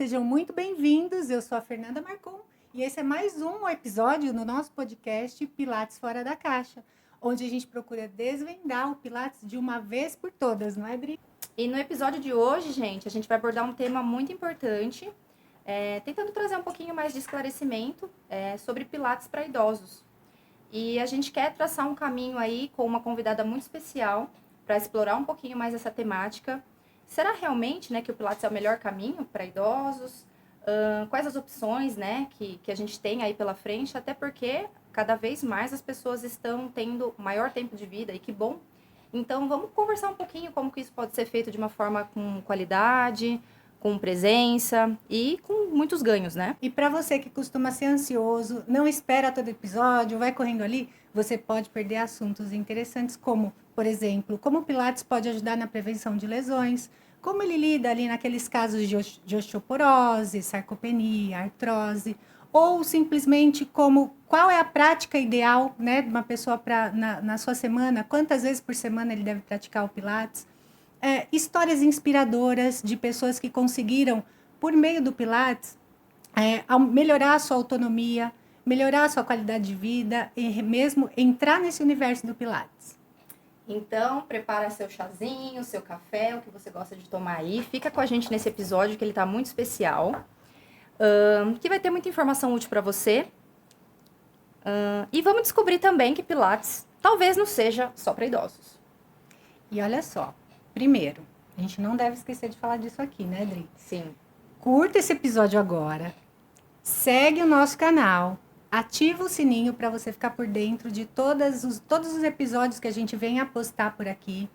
sejam muito bem-vindos. Eu sou a Fernanda Marcon e esse é mais um episódio no nosso podcast Pilates Fora da Caixa, onde a gente procura desvendar o Pilates de uma vez por todas, não é, Dri? E no episódio de hoje, gente, a gente vai abordar um tema muito importante, tentando trazer um pouquinho mais de esclarecimento sobre Pilates para idosos. E a gente quer traçar um caminho aí com uma convidada muito especial para explorar um pouquinho mais essa temática. Será realmente, que o Pilates é o melhor caminho para idosos? Quais as opções, que a gente tem aí pela frente? Até porque cada vez mais as pessoas estão tendo maior tempo de vida e que bom. Então, vamos conversar um pouquinho como que isso pode ser feito de uma forma com qualidade, com presença e com muitos ganhos, né? E para você que costuma ser ansioso, não espera todo episódio, vai correndo ali, você pode perder assuntos interessantes como, por exemplo, como o Pilates pode ajudar na prevenção de lesões, como ele lida ali naqueles casos de osteoporose, sarcopenia, artrose, ou simplesmente qual é a prática ideal, de uma pessoa na sua semana, quantas vezes por semana ele deve praticar o Pilates. Histórias inspiradoras de pessoas que conseguiram, por meio do Pilates, melhorar a sua autonomia, melhorar a sua qualidade de vida e mesmo entrar nesse universo do Pilates. Então, prepara seu chazinho, seu café, o que você gosta de tomar aí. Fica com a gente nesse episódio que ele tá muito especial. Que vai ter muita informação útil para você. E vamos descobrir também que Pilates talvez não seja só para idosos. E olha só, primeiro, a gente não deve esquecer de falar disso aqui, né, Dri? Sim. Curta esse episódio agora, segue o nosso canal, ativa o sininho para você ficar por dentro de todos os episódios que a gente vem a postar por aqui.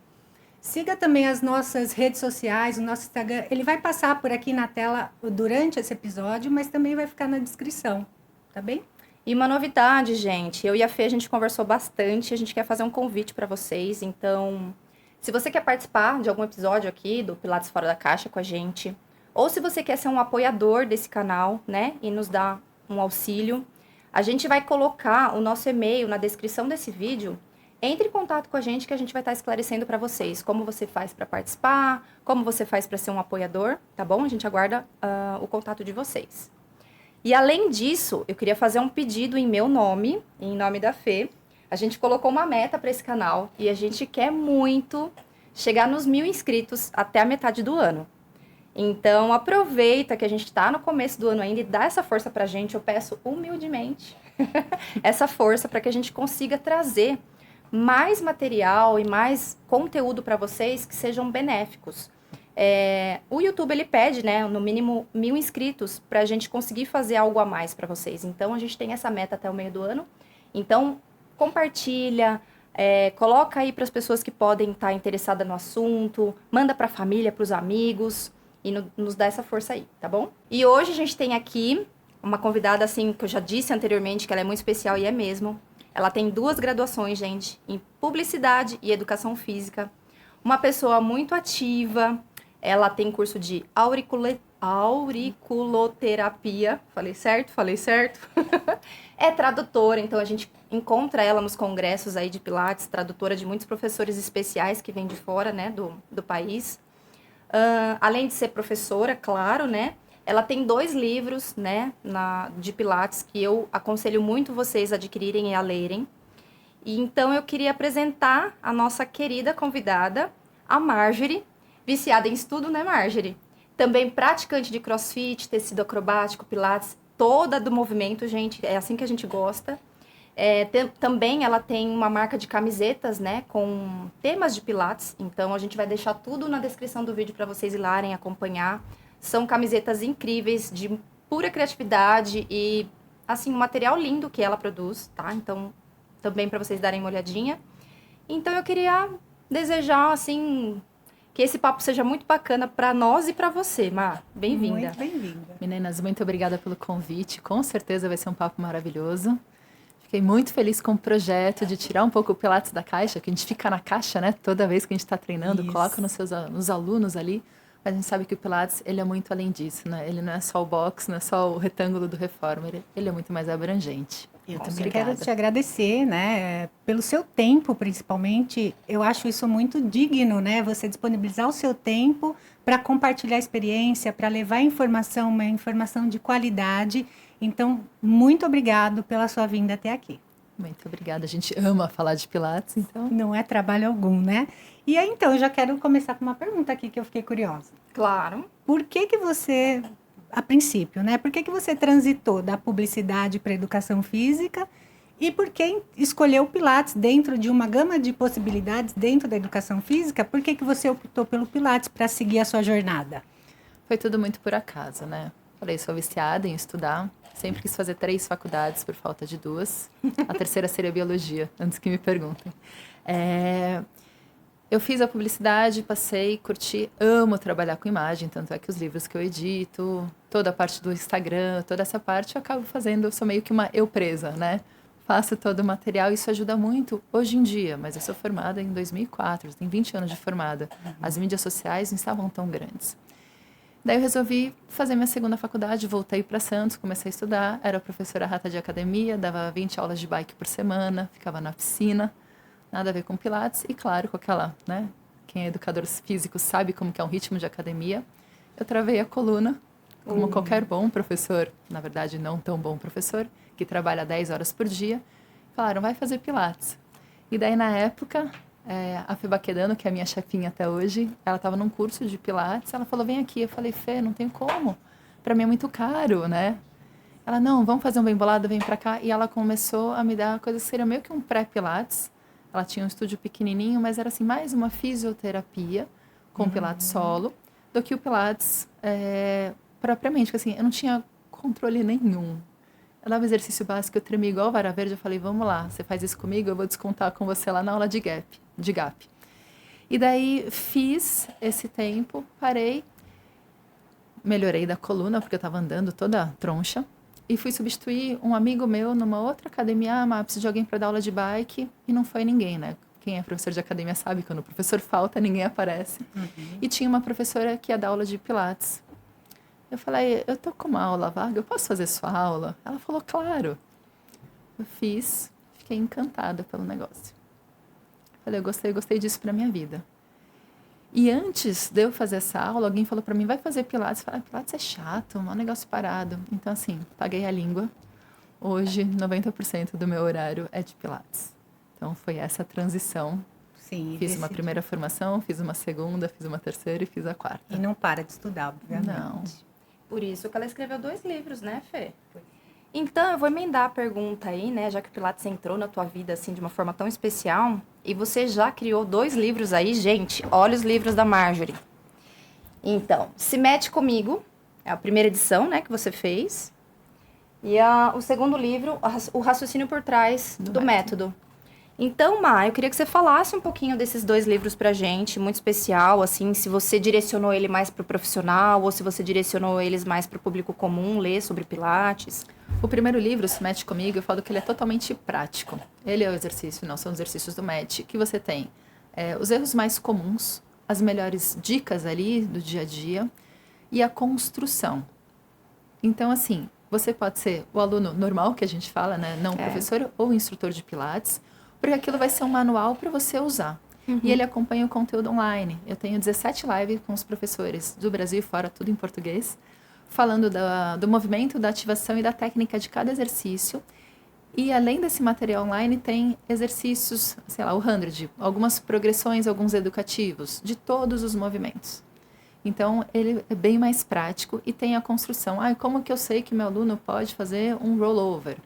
Siga também as nossas redes sociais, o nosso Instagram. Ele vai passar por aqui na tela durante esse episódio, mas também vai ficar na descrição, tá bem? E uma novidade, gente. Eu e a Fê, a gente conversou bastante. A gente quer fazer um convite para vocês. Então, se você quer participar de algum episódio aqui do Pilates Fora da Caixa com a gente, ou se você quer ser um apoiador desse canal, e nos dar um auxílio, a gente vai colocar o nosso e-mail na descrição desse vídeo. Entre em contato com a gente que a gente vai estar esclarecendo para vocês como você faz para participar, como você faz para ser um apoiador, tá bom? A gente aguarda o contato de vocês. E além disso, eu queria fazer um pedido em meu nome, em nome da Fê. A gente colocou uma meta para esse canal e a gente quer muito chegar nos 1.000 inscritos até a metade do ano. Então, aproveita que a gente está no começo do ano ainda e dá essa força pra gente. Eu peço humildemente essa força para que a gente consiga trazer mais material e mais conteúdo para vocês que sejam benéficos. O YouTube, ele pede, no mínimo 1.000 inscritos para a gente conseguir fazer algo a mais para vocês. Então, a gente tem essa meta até o meio do ano. Então, compartilha, coloca aí para as pessoas que podem estar interessadas no assunto, manda para a família, para os amigos e nos dá essa força aí, tá bom? E hoje a gente tem aqui uma convidada, assim, que eu já disse anteriormente, que ela é muito especial e é mesmo. Ela tem 2 graduações, gente, em Publicidade e Educação Física. Uma pessoa muito ativa. Ela tem curso de auriculoterapia. Falei certo? É tradutora, então a gente encontra ela nos congressos aí de Pilates, tradutora de muitos professores especiais que vêm de fora, do país. Além de ser professora, claro, ela tem 2 livros, de Pilates que eu aconselho muito vocês a adquirirem e a lerem. E então eu queria apresentar a nossa querida convidada, a Marjorie, viciada em estudo, Marjorie? Também praticante de crossfit, tecido acrobático, Pilates, toda do movimento, gente, é assim que a gente gosta. Também ela tem uma marca de camisetas, com temas de Pilates. Então, a gente vai deixar tudo na descrição do vídeo para vocês irem acompanhar. São camisetas incríveis, de pura criatividade e, assim, um material lindo que ela produz, tá? Então, também para vocês darem uma olhadinha. Então, eu queria desejar, assim, que esse papo seja muito bacana para nós e para você, Mar. Bem-vinda. Muito bem-vinda. Meninas, muito obrigada pelo convite. Com certeza vai ser um papo maravilhoso. Fiquei muito feliz com o projeto de tirar um pouco o Pilates da caixa, que a gente fica na caixa, toda vez que a gente está treinando, Isso. coloca nos alunos ali. Mas a gente sabe que o Pilates, ele é muito além disso, Ele não é só o box, não é só o retângulo do reformer, ele é muito mais abrangente. Eu Com também certeza. quero te agradecer, né, pelo seu tempo, principalmente. Eu acho isso muito digno, né? Você disponibilizar o seu tempo para compartilhar a experiência, para levar informação, uma informação de qualidade. Então, muito obrigado pela sua vinda até aqui. Muito obrigada. A gente ama falar de Pilates, então. Não é trabalho algum, né? E aí, então, eu já quero começar com uma pergunta aqui que eu fiquei curiosa. Claro. Por que que você, a princípio, né? Por que que você transitou da publicidade para educação física e por que escolheu o Pilates dentro de uma gama de possibilidades dentro da educação física? Por que que você optou pelo Pilates para seguir a sua jornada? Foi tudo muito por acaso, né? Falei, sou viciada em estudar. Sempre quis fazer 3 faculdades por falta de 2. A terceira seria biologia, antes que me perguntem. Eu fiz a publicidade, passei, curti, amo trabalhar com imagem, tanto é que os livros que eu edito, toda a parte do Instagram, toda essa parte eu acabo fazendo, eu sou meio que uma eu presa, né? Faço todo o material, isso ajuda muito hoje em dia, mas eu sou formada em 2004, tenho 20 anos de formada. As mídias sociais não estavam tão grandes. Daí eu resolvi fazer minha segunda faculdade, voltei para Santos, comecei a estudar, era professora rata de academia, dava 20 aulas de bike por semana, ficava na piscina, nada a ver com Pilates, e claro, com aquela, né, quem é educador físico sabe como que é um ritmo de academia. Eu travei a coluna, como qualquer bom professor, na verdade não tão bom professor, que trabalha 10 horas por dia, falaram, vai fazer Pilates. E daí na época, a Fê Baquedano, que é a minha chefinha até hoje, ela estava num curso de Pilates, ela falou, vem aqui. Eu falei, Fê, não tem como, para mim é muito caro, né? Ela, não, vamos fazer um bem bolado, vem para cá. E ela começou a me dar coisas que seria meio que um pré-Pilates. Ela tinha um estúdio pequenininho, mas era assim, mais uma fisioterapia com Pilates solo, do que o Pilates propriamente, porque assim, eu não tinha controle nenhum. Eu dava exercício básico, eu tremia igual vara verde, eu falei, vamos lá, você faz isso comigo, eu vou descontar com você lá na aula de gap. E daí fiz esse tempo, parei, melhorei da coluna, porque eu estava andando toda troncha, e fui substituir um amigo meu numa outra academia, preciso de alguém para dar aula de bike, e não foi ninguém, né? Quem é professor de academia sabe, quando o professor falta, ninguém aparece. E tinha uma professora que ia dar aula de Pilates. Eu falei, eu tô com uma aula vaga, eu posso fazer sua aula? Ela falou, claro. Eu fiz, fiquei encantada pelo negócio. Falei, eu gostei disso pra minha vida. E antes de eu fazer essa aula, alguém falou pra mim, vai fazer Pilates. Eu falei, Pilates é chato, é um negócio parado. Então, assim, paguei a língua. Hoje, 90% do meu horário é de Pilates. Então, foi essa transição. Sim, Fiz uma primeira formação, fiz uma segunda, fiz uma terceira e fiz a quarta. E não para de estudar, obviamente. Não. Por isso que ela escreveu 2 livros, né, Fê? Então, eu vou emendar a pergunta aí, né, já que o Pilates entrou na tua vida, assim, de uma forma tão especial, e você já criou 2 livros aí, gente, olha os livros da Marjorie. Então, Se Mete Comigo, é a primeira edição, né, que você fez, e o segundo livro, O Raciocínio por Trás do Método. Então, Má, eu queria que você falasse um pouquinho desses 2 livros pra gente, muito especial, assim, se você direcionou ele mais pro profissional ou se você direcionou eles mais pro público comum, ler sobre Pilates. O primeiro livro, Se Mete Comigo, eu falo que ele é totalmente prático. Ele é o exercício, não são os exercícios do MET, que você tem os erros mais comuns, as melhores dicas ali do dia a dia e a construção. Então, assim, você pode ser o aluno normal, que a gente fala, né, não professor ou instrutor de Pilates, porque aquilo vai ser um manual para você usar. E ele acompanha o conteúdo online. Eu tenho 17 lives com os professores do Brasil e fora, tudo em português, falando do movimento, da ativação e da técnica de cada exercício. E além desse material online, tem exercícios, sei lá, o 100, algumas progressões, alguns educativos, de todos os movimentos. Então, ele é bem mais prático e tem a construção. Como que eu sei que meu aluno pode fazer um rollover?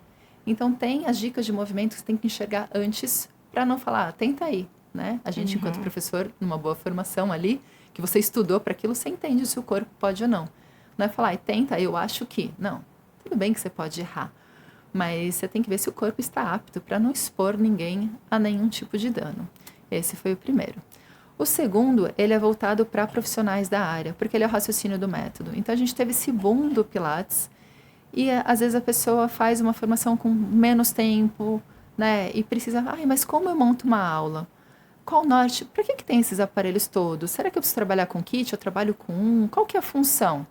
Então, tem as dicas de movimento que você tem que enxergar antes para não falar, tenta aí, né? A gente, enquanto professor, numa boa formação ali, que você estudou para aquilo, você entende se o corpo pode ou não. Não é falar, tenta, eu acho que. Não, tudo bem que você pode errar, mas você tem que ver se o corpo está apto para não expor ninguém a nenhum tipo de dano. Esse foi o primeiro. O segundo, ele é voltado para profissionais da área, porque ele é o raciocínio do método. Então, a gente teve esse boom do Pilates, e às vezes a pessoa faz uma formação com menos tempo, né? E precisa, mas como eu monto uma aula? Qual norte? Para que tem esses aparelhos todos? Será que eu preciso trabalhar com kit? Eu trabalho com um? Qual que é a função?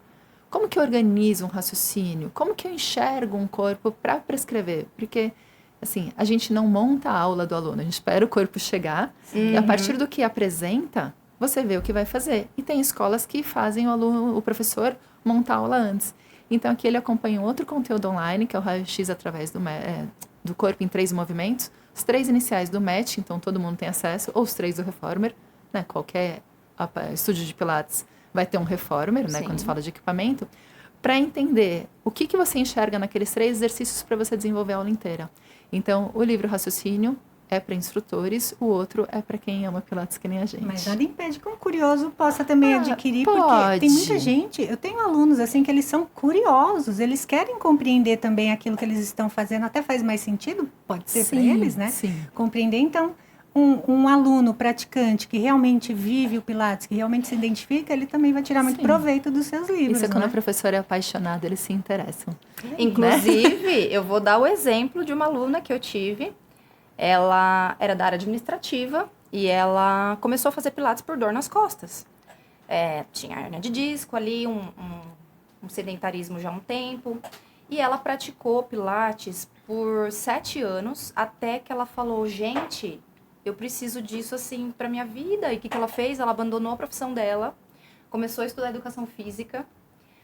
Como que eu organizo um raciocínio? Como que eu enxergo um corpo para prescrever? Porque, assim, a gente não monta a aula do aluno, a gente espera o corpo chegar e a partir do que apresenta, você vê o que vai fazer. E tem escolas que fazem o professor montar a aula antes. Então, aqui ele acompanha um outro conteúdo online, que é o raio-x através do corpo em 3 movimentos. Os 3 iniciais do MET, então todo mundo tem acesso, ou os 3 do Reformer, né? Qualquer estúdio de Pilates vai ter um Reformer, né? Sim. Quando se fala de equipamento, para entender o que você enxerga naqueles 3 exercícios para você desenvolver a aula inteira. Então, o livro Raciocínio é para instrutores, o outro é para quem ama Pilates que nem a gente. Mas nada impede que um curioso possa também adquirir, porque pode. tem muita gente, eu tenho alunos assim que eles são curiosos, eles querem compreender também aquilo que eles estão fazendo, até faz mais sentido, pode ser para eles, né? Sim. Compreender, então, um aluno praticante que realmente vive o Pilates, que realmente se identifica, ele também vai tirar muito Sim. proveito dos seus livros, Isso é quando né? a professora é apaixonada, eles se interessam. Inclusive, eu vou dar o exemplo de uma aluna que eu tive. Ela era da área administrativa e ela começou a fazer Pilates por dor nas costas. Tinha hérnia de disco ali, um sedentarismo já há um tempo. E ela praticou Pilates por 7 anos, até que ela falou, gente, eu preciso disso assim pra minha vida. E o que ela fez? Ela abandonou a profissão dela, começou a estudar educação física,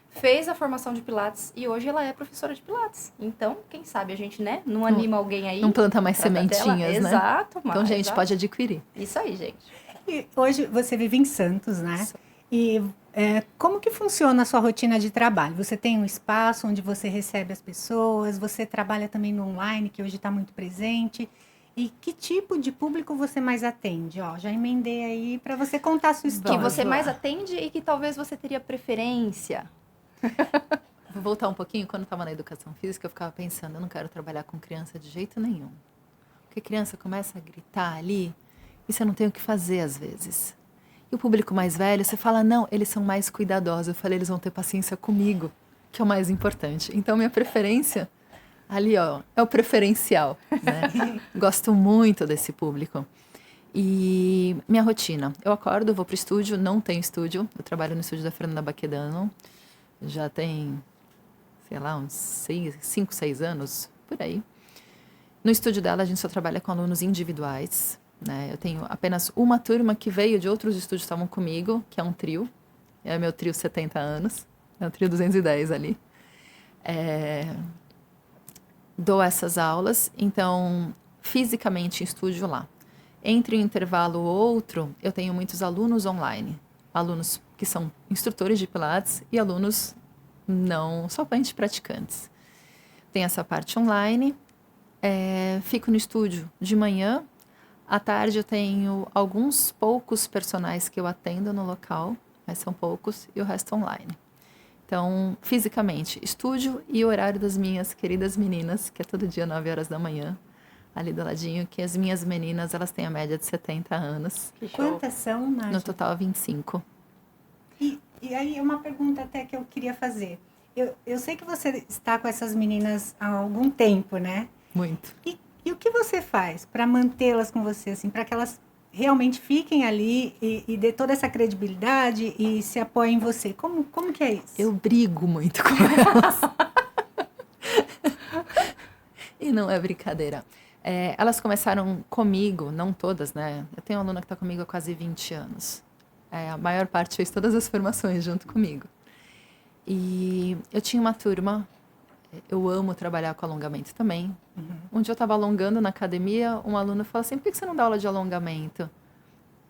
fez a formação de Pilates e hoje ela é professora de Pilates. Então, quem sabe a gente, né, não anima alguém aí. Não planta mais sementinhas, né? Exato. Então, gente, exato. pode adquirir. Isso aí, gente. E hoje você vive em Santos, né? E como que funciona a sua rotina de trabalho? Você tem um espaço onde você recebe as pessoas, você trabalha também no online, que hoje está muito presente. E que tipo de público você mais atende? Ó, já emendei aí para você contar a sua história. Que você mais atende e que talvez você teria preferência. Vou voltar um pouquinho. Quando eu estava na educação física, eu ficava pensando, eu não quero trabalhar com criança de jeito nenhum. Porque criança começa a gritar ali e você não tem o que fazer às vezes. E o público mais velho, você fala, não, eles são mais cuidadosos. Eu falei, eles vão ter paciência comigo, que é o mais importante. Então, minha preferência, ali, ó, é o preferencial, né? Gosto muito desse público. E minha rotina, eu acordo, vou pro estúdio, não tenho estúdio. Eu trabalho no estúdio da Fernanda Baquedano. Já tem, sei lá, uns 5, 6 anos, por aí. No estúdio dela, a gente só trabalha com alunos individuais, né? Eu tenho apenas uma turma que veio de outros estúdios que estavam comigo, que é um trio. É meu trio 70 anos. É o trio 210 ali. Dou essas aulas, então, fisicamente, em estúdio lá. Entre um intervalo ou outro, eu tenho muitos alunos online. Alunos que são instrutores de Pilates e alunos não somente praticantes. Tem essa parte online. Fico no estúdio de manhã. À tarde eu tenho alguns poucos personagens que eu atendo no local, mas são poucos, e o resto online. Então, fisicamente, estúdio e o horário das minhas queridas meninas, que é todo dia 9 horas da manhã, ali do ladinho, que as minhas meninas, elas têm a média de 70 anos. Que show. Quantas são, Nádia? No total, 25. E aí, uma pergunta até que eu queria fazer. Eu sei que você está com essas meninas há algum tempo, né? Muito. E o que você faz para mantê-las com você, assim, para que elas realmente fiquem ali e dê toda essa credibilidade e se apoiem em você? Como que é isso? Eu brigo muito com elas. E não é brincadeira. Elas começaram comigo, não todas, né? Eu tenho uma aluna que está comigo há quase 20 anos. A maior parte fez todas as formações junto comigo. E eu tinha uma turma, eu amo trabalhar com alongamento também. Um dia eu estava alongando na academia, um aluno falou assim, por que você não dá aula de alongamento?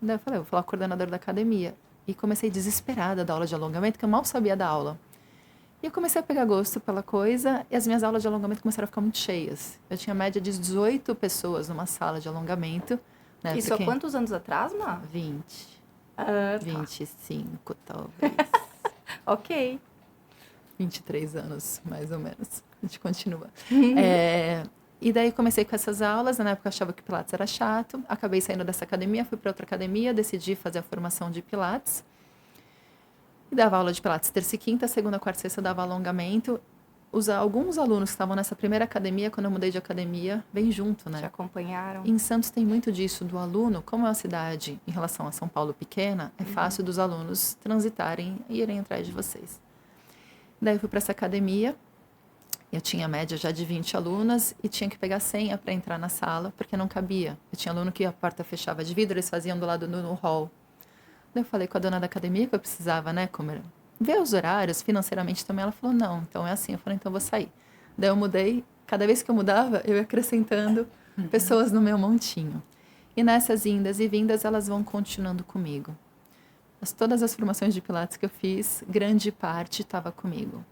Daí eu falei, eu vou falar com o coordenador da academia. E comecei desesperada a dar aula de alongamento, porque eu mal sabia da aula. E eu comecei a pegar gosto pela coisa, e as minhas aulas de alongamento começaram a ficar muito cheias. Eu tinha média de 18 pessoas numa sala de alongamento. Né, Isso há quantos anos atrás, Má? 20. Tá. 25, talvez. Ok. 23 anos, mais ou menos. A gente continua. E daí comecei com essas aulas. Na época eu achava que Pilates era chato. Acabei saindo dessa academia, fui para outra academia, decidi fazer a formação de Pilates. E dava aula de Pilates terça e quinta, segunda, quarta e sexta eu dava alongamento. Alguns alunos que estavam nessa primeira academia, quando eu mudei de academia, vem junto, né? Te acompanharam. Em Santos tem muito disso do aluno. Como é uma cidade, em relação a São Paulo, pequena, é fácil dos alunos transitarem e irem atrás de vocês. Daí eu fui para essa academia, eu tinha média já de 20 alunas e tinha que pegar senha para entrar na sala, porque não cabia. Eu tinha aluno que a porta fechava de vidro, eles faziam do lado no hall. Daí eu falei com a dona da academia que eu precisava, né, ver os horários, financeiramente também. Ela falou, não, então é assim. Eu falei, então eu vou sair. Daí eu mudei, cada vez que eu mudava, eu ia acrescentando pessoas no meu montinho. E nessas indas e vindas, elas vão continuando comigo. Todas as formações de Pilates que eu fiz, grande parte estava comigo.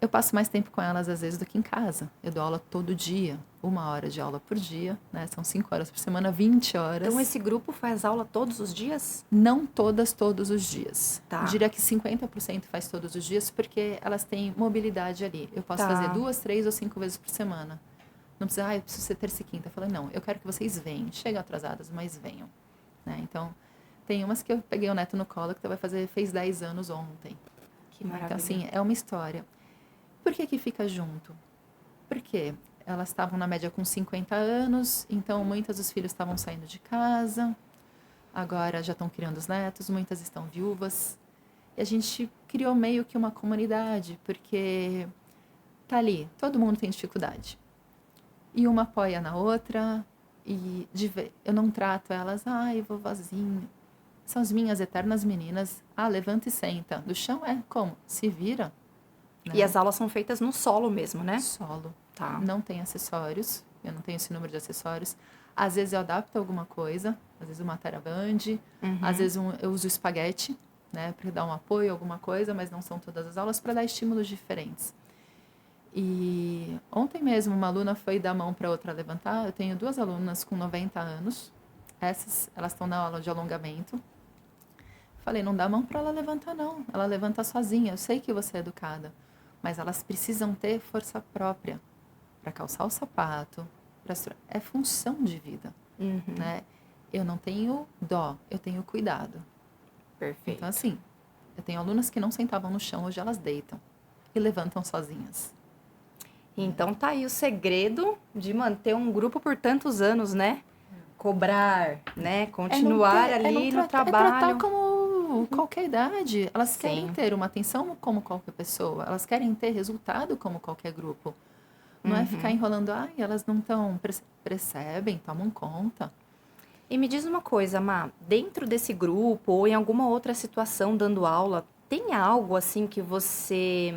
Eu passo mais tempo com elas, às vezes, do que em casa. Eu dou aula todo dia, 1 hora de aula por dia, né? São 5 horas por semana, 20 horas. Então, esse grupo faz aula todos os dias? Não todas, todos os dias. Tá. Eu diria que 50% faz todos os dias, porque elas têm mobilidade ali. Eu posso fazer 2, 3 ou 5 vezes por semana. Não precisa, eu preciso ser terça e quinta. Eu falei, não, eu quero que vocês venham. Chegam atrasadas, mas venham. Né? Então, tem umas que eu peguei o neto no colo, que fez 10 anos ontem. Que maravilha. Então, assim, é uma história. Por que fica junto? Porque elas estavam na média com 50 anos, então muitas dos filhos estavam saindo de casa, agora já estão criando os netos, muitas estão viúvas. E a gente criou meio que uma comunidade, porque tá ali, todo mundo tem dificuldade. E uma apoia na outra, e eu não trato elas, ai, vovozinha. São as minhas eternas meninas. Ah, levanta e senta. Do chão como? Se vira. Né? E as aulas são feitas no solo mesmo, né? Solo. Tá. Não tem acessórios. Eu não tenho esse número de acessórios. Às vezes eu adapto alguma coisa. Às vezes uma TheraBand. Às vezes eu uso espaguete, né? Para dar um apoio, alguma coisa. Mas não são todas as aulas, para dar estímulos diferentes. E ontem mesmo uma aluna foi dar a mão para outra levantar. Eu tenho 2 alunas com 90 anos. Essas, elas estão na aula de alongamento. Falei, não dá a mão para ela levantar, não. Ela levanta sozinha. Eu sei que você é educada. Mas elas precisam ter força própria para calçar o sapato. É função de vida. Né? Eu não tenho dó, eu tenho cuidado. Perfeito. Então, assim, eu tenho alunas que não sentavam no chão, hoje elas deitam e levantam sozinhas. Então tá aí o segredo de manter um grupo por tantos anos, né? Cobrar, né? Continuar ali no trabalho. É tratar como qualquer idade. Elas querem ter uma atenção como qualquer pessoa. Elas querem ter resultado como qualquer grupo. Não é ficar enrolando, elas não estão, percebem, tomam conta. E me diz uma coisa, Má, dentro desse grupo ou em alguma outra situação dando aula, tem algo assim que você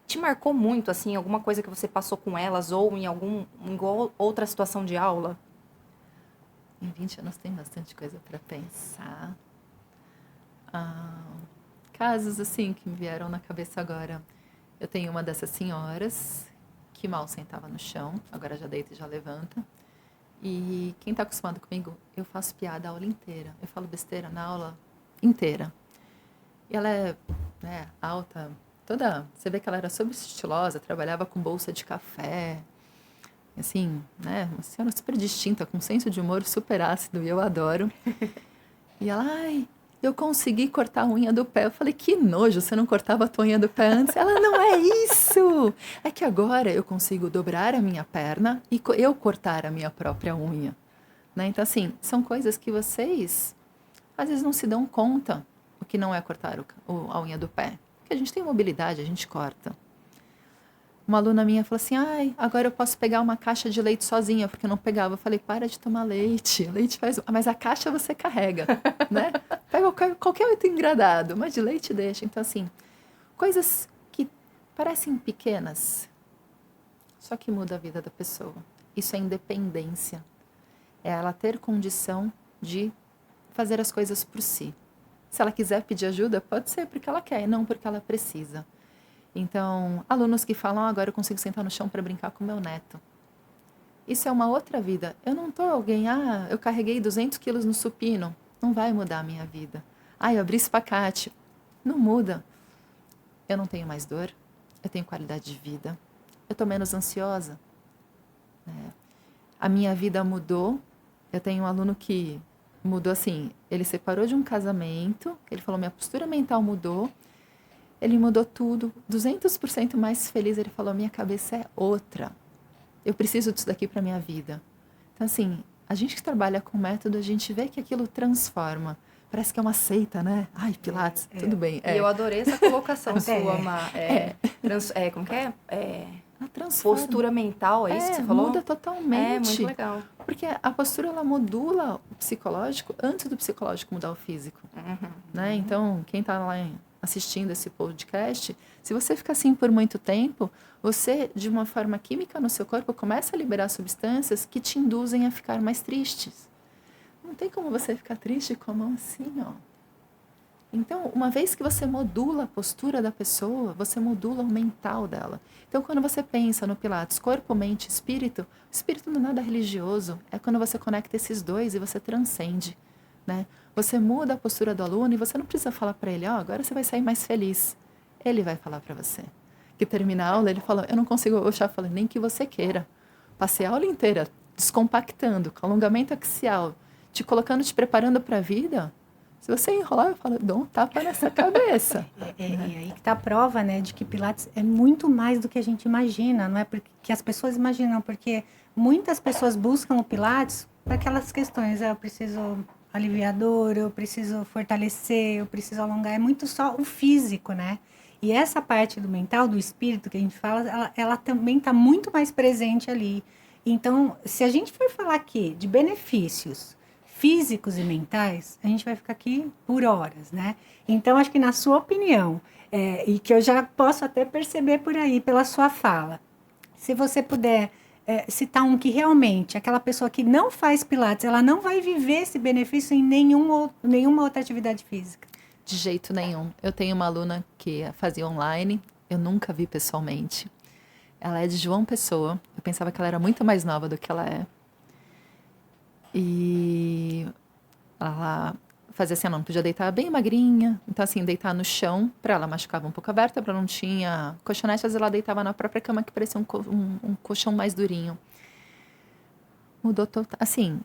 te marcou muito, assim, alguma coisa que você passou com elas ou em outra situação de aula? Em 20 anos tem bastante coisa para pensar. Casos assim que me vieram na cabeça agora. Eu tenho uma dessas senhoras que mal sentava no chão, agora já deita e já levanta. E quem está acostumado comigo, eu faço piada a aula inteira. Eu falo besteira na aula inteira. E ela é alta, toda... Você vê que ela era super estilosa, trabalhava com bolsa de café. Assim, né? Uma senhora super distinta, com senso de humor super ácido, e eu adoro. E ela, eu consegui cortar a unha do pé. Eu falei, que nojo, você não cortava a tua unha do pé antes? Ela, não é isso! É que agora eu consigo dobrar a minha perna e eu cortar a minha própria unha. Né? Então, assim, são coisas que vocês, às vezes, não se dão conta o que não é cortar a unha do pé. Porque a gente tem mobilidade, a gente corta. Uma aluna minha falou assim, agora eu posso pegar uma caixa de leite sozinha, porque eu não pegava. Eu falei, para de tomar leite. Leite faz... Mas a caixa você carrega, né? Pega qualquer outro engradado, mas de leite deixa. Então, assim, coisas que parecem pequenas, só que muda a vida da pessoa. Isso é independência. É ela ter condição de fazer as coisas por si. Se ela quiser pedir ajuda, pode ser porque ela quer, e não porque ela precisa. Então, alunos que falam, agora eu consigo sentar no chão para brincar com meu neto. Isso é uma outra vida. Eu não estou alguém, eu carreguei 200 quilos no supino. Não vai mudar a minha vida. Eu abri espacate. Não muda. Eu não tenho mais dor. Eu tenho qualidade de vida. Eu estou menos ansiosa. A minha vida mudou. Eu tenho um aluno que mudou assim. Ele separou de um casamento. Ele falou, minha postura mental mudou. Ele mudou tudo, 200% mais feliz. Ele falou, minha cabeça é outra. Eu preciso disso daqui para minha vida. Então, assim, a gente que trabalha com método, a gente vê que aquilo transforma. parece que é uma seita, né? Ai, Pilates, tudo bem. E eu adorei essa colocação É. sua, Má. Como que é? Ela transforma. Postura mental, é isso que você falou? Muda totalmente. É, muito legal. Porque a postura, ela modula o psicológico antes do psicológico mudar o físico. Né? Então, quem está lá assistindo esse podcast, se você ficar assim por muito tempo, você, de uma forma química no seu corpo, começa a liberar substâncias que te induzem a ficar mais tristes. Não tem como você ficar triste com a mão assim, ó. Então, uma vez que você modula a postura da pessoa, você modula o mental dela. Então, quando você pensa no Pilates, corpo, mente, espírito, o espírito não é nada religioso. É quando você conecta esses dois e você transcende, né? Você muda a postura do aluno e você não precisa falar para ele, agora você vai sair mais feliz. Ele vai falar para você. Que termina a aula, ele fala, eu não consigo, eu já falei, nem que você queira. Passei a aula inteira descompactando, com alongamento axial, te colocando, te preparando para a vida. Se você enrolar, eu falo, dou um tapa nessa cabeça. E aí que tá a prova, né, de que Pilates é muito mais do que a gente imagina, não é porque as pessoas imaginam, porque muitas pessoas buscam o Pilates para aquelas questões, eu preciso aliviar dor, eu preciso fortalecer, eu preciso alongar, é muito só o físico, né? E essa parte do mental, do espírito que a gente fala, ela também está muito mais presente ali. Então, se a gente for falar aqui de benefícios físicos e mentais, a gente vai ficar aqui por horas, né? Então, acho que na sua opinião, e que eu já posso até perceber por aí, pela sua fala, se você puder citar um que realmente, aquela pessoa que não faz Pilates, ela não vai viver esse benefício em nenhuma outra atividade física. De jeito nenhum. Eu tenho uma aluna que fazia online, eu nunca vi pessoalmente. Ela é de João Pessoa, eu pensava que ela era muito mais nova do que ela é. E ela fazia assim, ela não podia deitar bem magrinha, então assim, deitar no chão, para ela machucava um pouco a vértebra, não tinha colchonete, às vezes ela deitava na própria cama que parecia um colchão mais durinho. Mudou assim,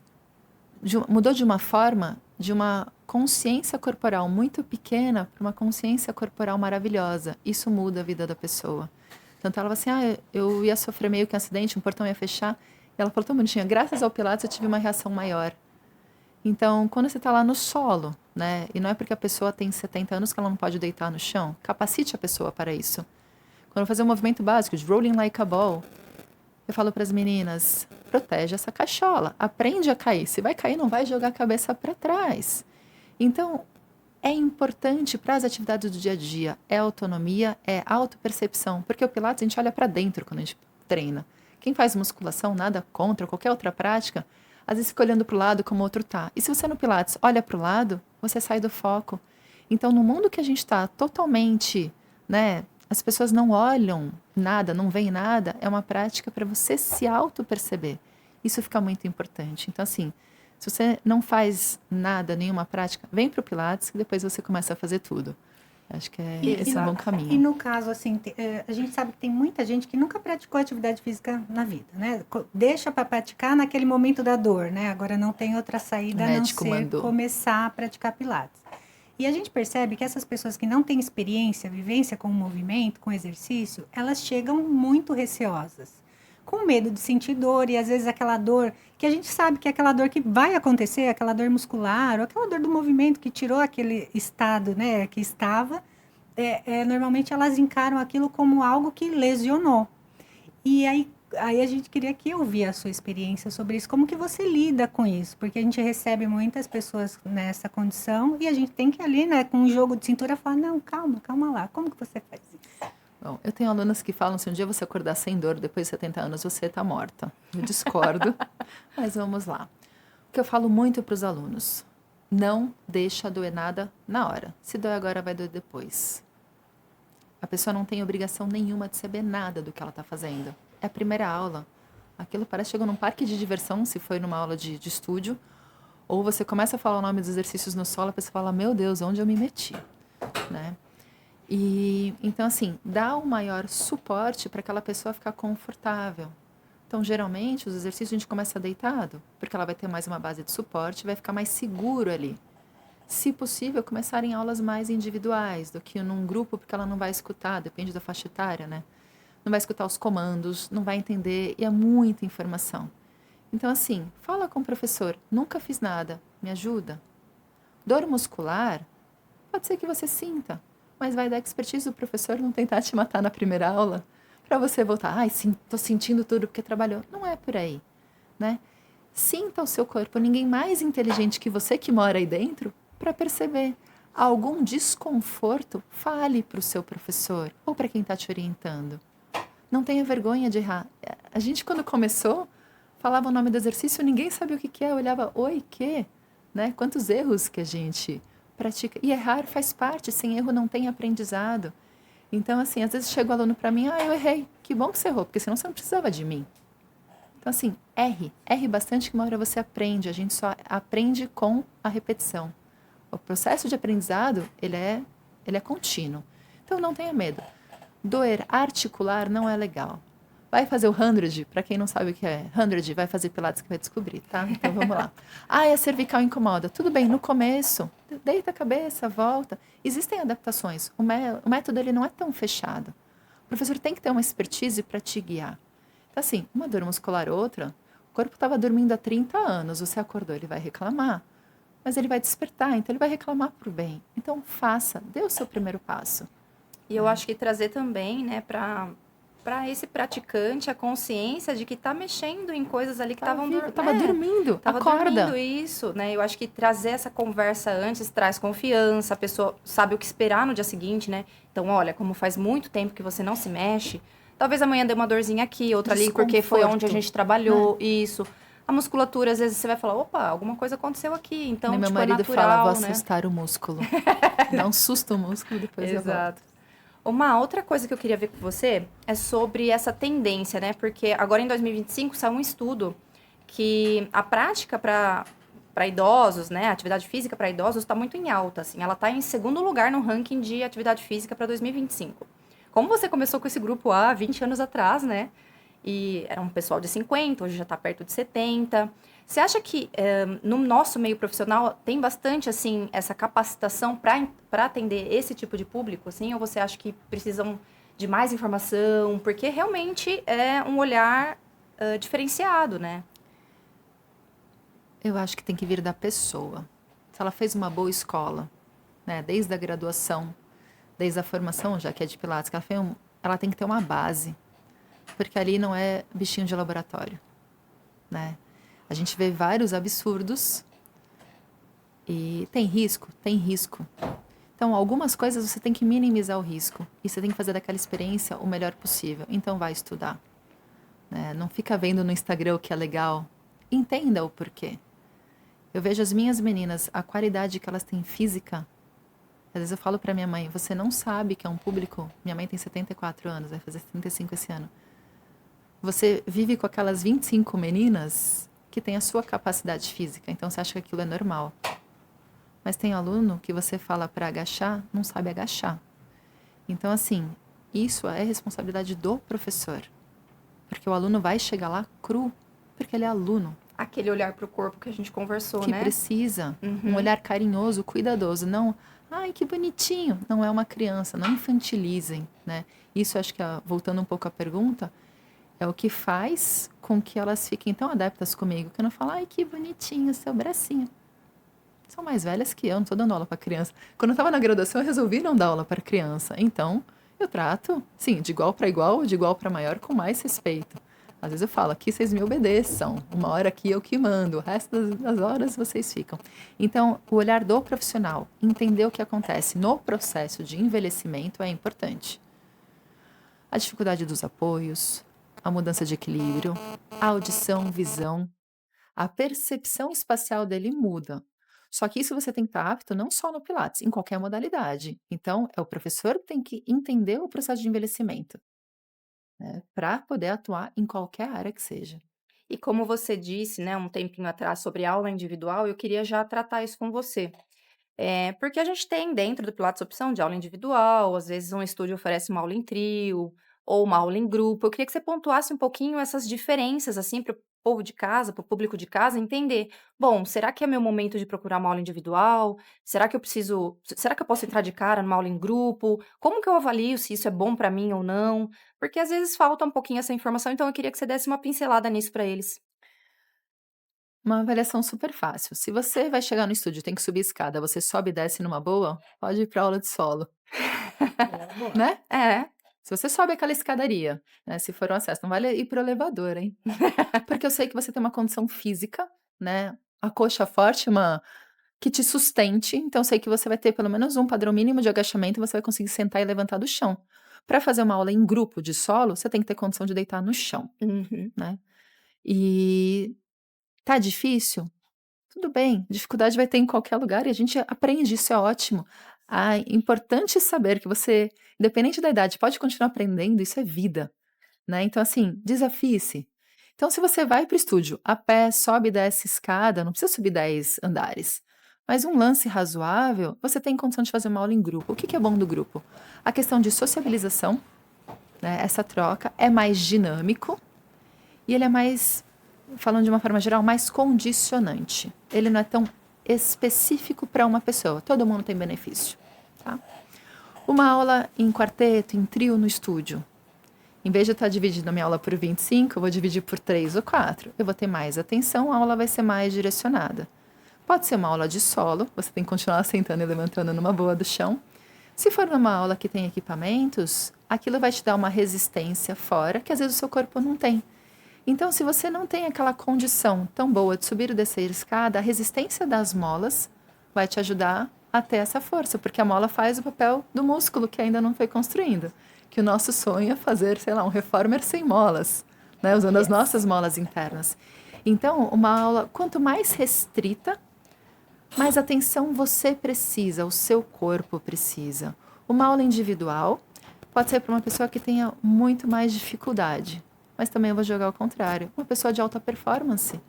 mudou de uma forma, de uma consciência corporal muito pequena para uma consciência corporal maravilhosa. Isso muda a vida da pessoa. Tanto ela falou assim, eu ia sofrer meio que um acidente, um portão ia fechar. E ela falou tão bonitinha, graças ao Pilates eu tive uma reação maior. Então, quando você está lá no solo, né, e não é porque a pessoa tem 70 anos que ela não pode deitar no chão, capacite a pessoa para isso. Quando eu fazer um movimento básico de rolling like a ball, eu falo para as meninas, protege essa cachola, aprende a cair. Se vai cair, não vai jogar a cabeça para trás. Então, é importante para as atividades do dia a dia, é autonomia, é autopercepção, porque o Pilates a gente olha para dentro quando a gente treina. Quem faz musculação, nada contra, qualquer outra prática, às vezes fica olhando para o lado como o outro tá. E se você no Pilates olha para o lado, você sai do foco. Então, no mundo que a gente está totalmente, né, as pessoas não olham nada, não veem nada, é uma prática para você se auto-perceber. Isso fica muito importante. Então, assim, se você não faz nada, nenhuma prática, vem para o Pilates que depois você começa a fazer tudo. Acho que esse é um bom caminho. E no caso, assim, a gente sabe que tem muita gente que nunca praticou atividade física na vida, né? Deixa para praticar naquele momento da dor, né? Agora não tem outra saída a não ser começar a praticar Pilates. E a gente percebe que essas pessoas que não têm experiência, vivência com o movimento, com o exercício, elas chegam muito receosas, com medo de sentir dor, e às vezes aquela dor que a gente sabe que é aquela dor que vai acontecer, aquela dor muscular, ou aquela dor do movimento que tirou aquele estado, né, que estava, normalmente elas encaram aquilo como algo que lesionou. E aí a gente queria que ouvir a sua experiência sobre isso, como que você lida com isso, porque a gente recebe muitas pessoas nessa condição e a gente tem que ali, né, com um jogo de cintura, falar, não, calma lá, como que você faz isso? Bom, eu tenho alunas que falam, se um dia você acordar sem dor, depois de 70 anos, você está morta. Eu discordo, mas vamos lá. O que eu falo muito para os alunos, não deixa doer nada na hora. Se doer agora, vai doer depois. A pessoa não tem obrigação nenhuma de saber nada do que ela está fazendo. É a primeira aula. Aquilo parece que chegou num parque de diversão, se foi numa aula de estúdio, ou você começa a falar o nome dos exercícios no solo, a pessoa fala, meu Deus, onde eu me meti? Né? E então, assim, dá o maior suporte para aquela pessoa ficar confortável. Então, geralmente, os exercícios a gente começa deitado, porque ela vai ter mais uma base de suporte, vai ficar mais seguro ali. Se possível, começar em aulas mais individuais do que num grupo, porque ela não vai escutar, depende da faixa etária, né? Não vai escutar os comandos, não vai entender, e é muita informação. Então, assim, fala com o professor, nunca fiz nada, me ajuda? Dor muscular, pode ser que você sinta, mas vai dar expertise do professor não tentar te matar na primeira aula para você voltar. Ai, sim, tô sentindo tudo porque trabalhou. Não é por aí, né? Sinta o seu corpo. Ninguém mais inteligente que você que mora aí dentro para perceber. Algum desconforto, fale para o seu professor ou para quem está te orientando. Não tenha vergonha de errar. A gente, quando começou, falava o nome do exercício, ninguém sabia o que é. Eu olhava, oi, que? Né? Quantos erros que a gente pratica. E errar faz parte, sem erro não tem aprendizado. Então, assim, às vezes chega o aluno para mim, eu errei. Que bom que você errou, porque senão você não precisava de mim. Então, assim, erre bastante que uma hora você aprende. A gente só aprende com a repetição. O processo de aprendizado, ele é contínuo. Então, não tenha medo. Doer articular não é legal. Vai fazer o 100, para quem não sabe o que é 100, vai fazer Pilates que vai descobrir, tá? Então vamos lá. A cervical incomoda. Tudo bem, no começo, deita a cabeça, volta. Existem adaptações. O método ele não é tão fechado. O professor tem que ter uma expertise para te guiar. Então, assim, uma dor muscular outra, o corpo estava dormindo há 30 anos, você acordou, ele vai reclamar. Mas ele vai despertar, então ele vai reclamar por bem. Então faça, dê o seu primeiro passo. E eu acho que trazer também, né, para esse praticante a consciência de que tá mexendo em coisas ali que estavam Tava dormindo, tava acorda. dormindo isso, né? Eu acho que trazer essa conversa antes traz confiança, a pessoa sabe o que esperar no dia seguinte, né? Então, olha, como faz muito tempo que você não se mexe, talvez amanhã dê uma dorzinha aqui, outra ali, porque foi onde a gente trabalhou, isso. A musculatura, às vezes você vai falar, opa, alguma coisa aconteceu aqui, então, Meu tipo, marido é natural, fala, vou né? assustar o músculo. Dá um susto o músculo, depois eu volto. Exato. Uma outra coisa que eu queria ver com você é sobre essa tendência, né? Porque agora em 2025 saiu um estudo que a prática para idosos, né? A atividade física para idosos está muito em alta, assim. Ela está em segundo lugar no ranking de atividade física para 2025. Como você começou com esse grupo há 20 anos atrás, né? E era um pessoal de 50, hoje já está perto de 70. Você acha que no nosso meio profissional tem bastante assim essa capacitação para atender esse tipo de público, assim? Ou você acha que precisam de mais informação? Porque realmente é um olhar diferenciado, né? Eu acho que tem que vir da pessoa. Se ela fez uma boa escola, né, desde a graduação, desde a formação, já que é de Pilates, que ela tem que ter uma base, porque ali não é bichinho de laboratório, né? A gente vê vários absurdos e tem risco, tem risco. Então, algumas coisas você tem que minimizar o risco e você tem que fazer daquela experiência o melhor possível. Então, vai estudar, né? Não fica vendo no Instagram o que é legal. Entenda o porquê. Eu vejo as minhas meninas, a qualidade que elas têm física. Às vezes eu falo para minha mãe, você não sabe que é um público. Minha mãe tem 74 anos, vai fazer 75 esse ano. Você vive com aquelas 25 meninas que têm a sua capacidade física, então você acha que aquilo é normal. Mas tem aluno que você fala para agachar, não sabe agachar. Então, assim, isso é responsabilidade do professor. Porque o aluno vai chegar lá cru, porque ele é aluno. Aquele olhar para o corpo que a gente conversou, Que né? precisa. Um olhar carinhoso, cuidadoso. Não, ai, que bonitinho. Não é uma criança, não infantilizem, né? Isso, acho que, voltando um pouco à pergunta, é o que faz com que elas fiquem tão adeptas comigo, que eu não falo, ai, que bonitinho, seu bracinho. São mais velhas que eu, não estou dando aula para criança. Quando eu estava na graduação, eu resolvi não dar aula para criança. Então, eu trato, sim, de igual para igual, de igual para maior, com mais respeito. Às vezes eu falo, aqui vocês me obedeçam. Uma hora aqui eu que mando, o resto das horas vocês ficam. Então, o olhar do profissional, entender o que acontece no processo de envelhecimento é importante. A dificuldade dos apoios, a mudança de equilíbrio, a audição, visão, a percepção espacial dele muda. Só que isso você tem que estar apto não só no Pilates, em qualquer modalidade. Então, é o professor que tem que entender o processo de envelhecimento, né, para poder atuar em qualquer área que seja. E como você disse, né, um tempinho atrás sobre aula individual, eu queria já tratar isso com você. Porque a gente tem dentro do Pilates opção de aula individual, às vezes um estúdio oferece uma aula em trio, ou uma aula em grupo. Eu queria que você pontuasse um pouquinho essas diferenças, assim, para o povo de casa, para o público de casa entender. Bom, será que é meu momento de procurar uma aula individual? Será que eu posso entrar de cara numa aula em grupo? Como que eu avalio se isso é bom para mim ou não? Porque às vezes falta um pouquinho essa informação, então eu queria que você desse uma pincelada nisso para eles. Uma avaliação super fácil. Se você vai chegar no estúdio e tem que subir escada, você sobe e desce numa boa, pode ir para aula de solo, Boa, boa. né? É, Se você sobe aquela escadaria, né, se for um acesso, não vale ir pro elevador, hein? Porque eu sei que você tem uma condição física, né? A coxa forte, uma que te sustente. Então, eu sei que você vai ter pelo menos um padrão mínimo de agachamento e você vai conseguir sentar e levantar do chão. Para fazer uma aula em grupo de solo, você tem que ter condição de deitar no chão, uhum. né? E tá difícil? Tudo bem, dificuldade vai ter em qualquer lugar e a gente aprende, isso é ótimo. Ah, é importante saber que você, independente da idade, pode continuar aprendendo, isso é vida, né? Então, assim, desafie-se. Então, se você vai para o estúdio a pé, sobe e desce escada, não precisa subir 10 andares, mas um lance razoável, você tem condição de fazer uma aula em grupo. O que que é bom do grupo? A questão de sociabilização, né? Essa troca é mais dinâmico e ele é mais, falando de uma forma geral, mais condicionante. Ele não é tão específico para uma pessoa. Todo mundo tem benefício, tá? Uma aula em quarteto, em trio no estúdio. Em vez de eu estar dividindo a minha aula por 25, eu vou dividir por 3 ou 4. Eu vou ter mais atenção, a aula vai ser mais direcionada. Pode ser uma aula de solo, você tem que continuar sentando e levantando numa boa do chão. Se for numa aula que tem equipamentos, aquilo vai te dar uma resistência fora que às vezes o seu corpo não tem. Então, se você não tem aquela condição tão boa de subir e descer a escada, a resistência das molas vai te ajudar a ter essa força, porque a mola faz o papel do músculo que ainda não foi construindo. Que o nosso sonho é fazer, sei lá, um reformer sem molas, né? Usando as nossas molas internas. Então, uma aula, quanto mais restrita, mais atenção você precisa, o seu corpo precisa. Uma aula individual pode ser para uma pessoa que tenha muito mais dificuldade. Mas também eu vou jogar ao contrário. Uma pessoa de alta performance.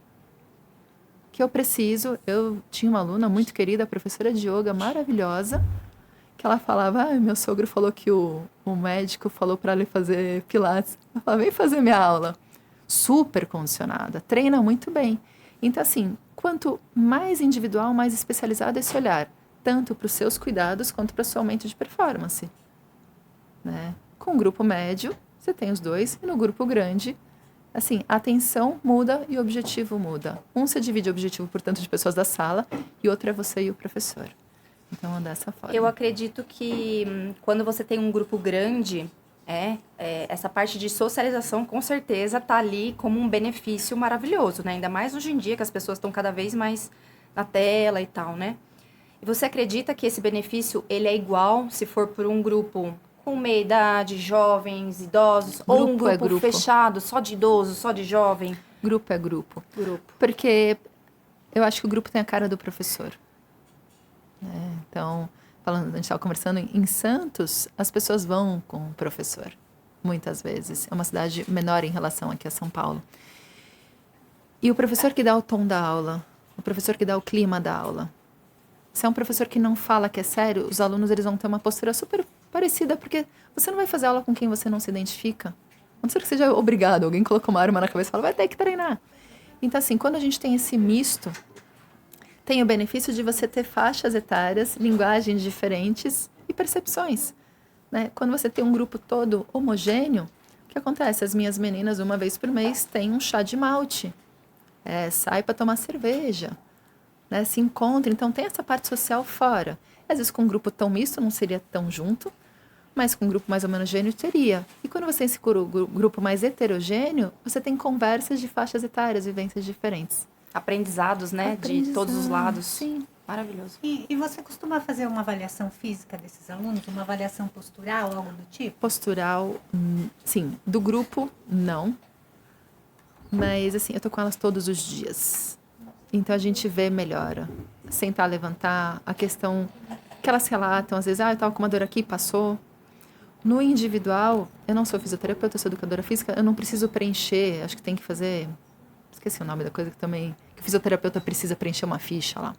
Que eu preciso. Eu tinha uma aluna muito querida, professora de yoga maravilhosa, que ela falava: meu sogro falou que o médico falou para ele fazer pilates. Ela falava: vem fazer minha aula. Super condicionada, treina muito bem. Então, assim, quanto mais individual, mais especializado esse olhar, tanto para os seus cuidados quanto para o seu aumento de performance. Né? Com o grupo médio, você tem os dois, e no grupo grande, assim, a atenção muda e o objetivo muda. Um você divide o objetivo por tanto de pessoas da sala, e outro é você e o professor. Então, dessa forma. Eu acredito que quando você tem um grupo grande, essa parte de socialização com certeza tá ali como um benefício maravilhoso, né? Ainda mais hoje em dia que as pessoas estão cada vez mais na tela e tal, né? E você acredita que esse benefício ele é igual se for por um grupo com meia idade, jovens, idosos, ou um Grupo é grupo grupo. fechado, só de idoso, só de jovem? Grupo é grupo. Grupo. Porque eu acho que o grupo tem a cara do professor. Né? Então, falando, a gente estava conversando em Santos, as pessoas vão com o professor, muitas vezes. É uma cidade menor em relação aqui a São Paulo. E o professor que dá o tom da aula, o professor que dá o clima da aula. Se é um professor que não fala que é sério, os alunos eles vão ter uma postura super parecida, porque você não vai fazer aula com quem você não se identifica. A não ser que seja obrigado, alguém colocou uma arma na cabeça e fala, vai ter que treinar. Então, assim, quando a gente tem esse misto, tem o benefício de você ter faixas etárias, linguagens diferentes e percepções. Né? Quando você tem um grupo todo homogêneo, o que acontece? As minhas meninas, uma vez por mês, têm um chá de malte. Sai para tomar cerveja. Né? Se encontra. Então, tem essa parte social fora. Às vezes, com um grupo tão misto, não seria tão junto, mas com um grupo mais ou menos gêneo, teria. E quando você tem esse grupo mais heterogêneo, você tem conversas de faixas etárias, vivências diferentes. Aprendizados, né? De todos os lados. Sim. Maravilhoso. E você costuma fazer uma avaliação física desses alunos? Uma avaliação postural, algo do tipo? Postural, sim. Do grupo, não. Mas, assim, eu tô com elas todos os dias. Então, a gente vê melhora. Sentar, levantar, a questão que elas relatam, às vezes, eu tava com uma dor aqui, passou. No individual, eu não sou fisioterapeuta, eu sou educadora física, eu não preciso preencher, acho que tem que fazer... Esqueci o nome da coisa que também... Que o fisioterapeuta precisa preencher uma ficha lá.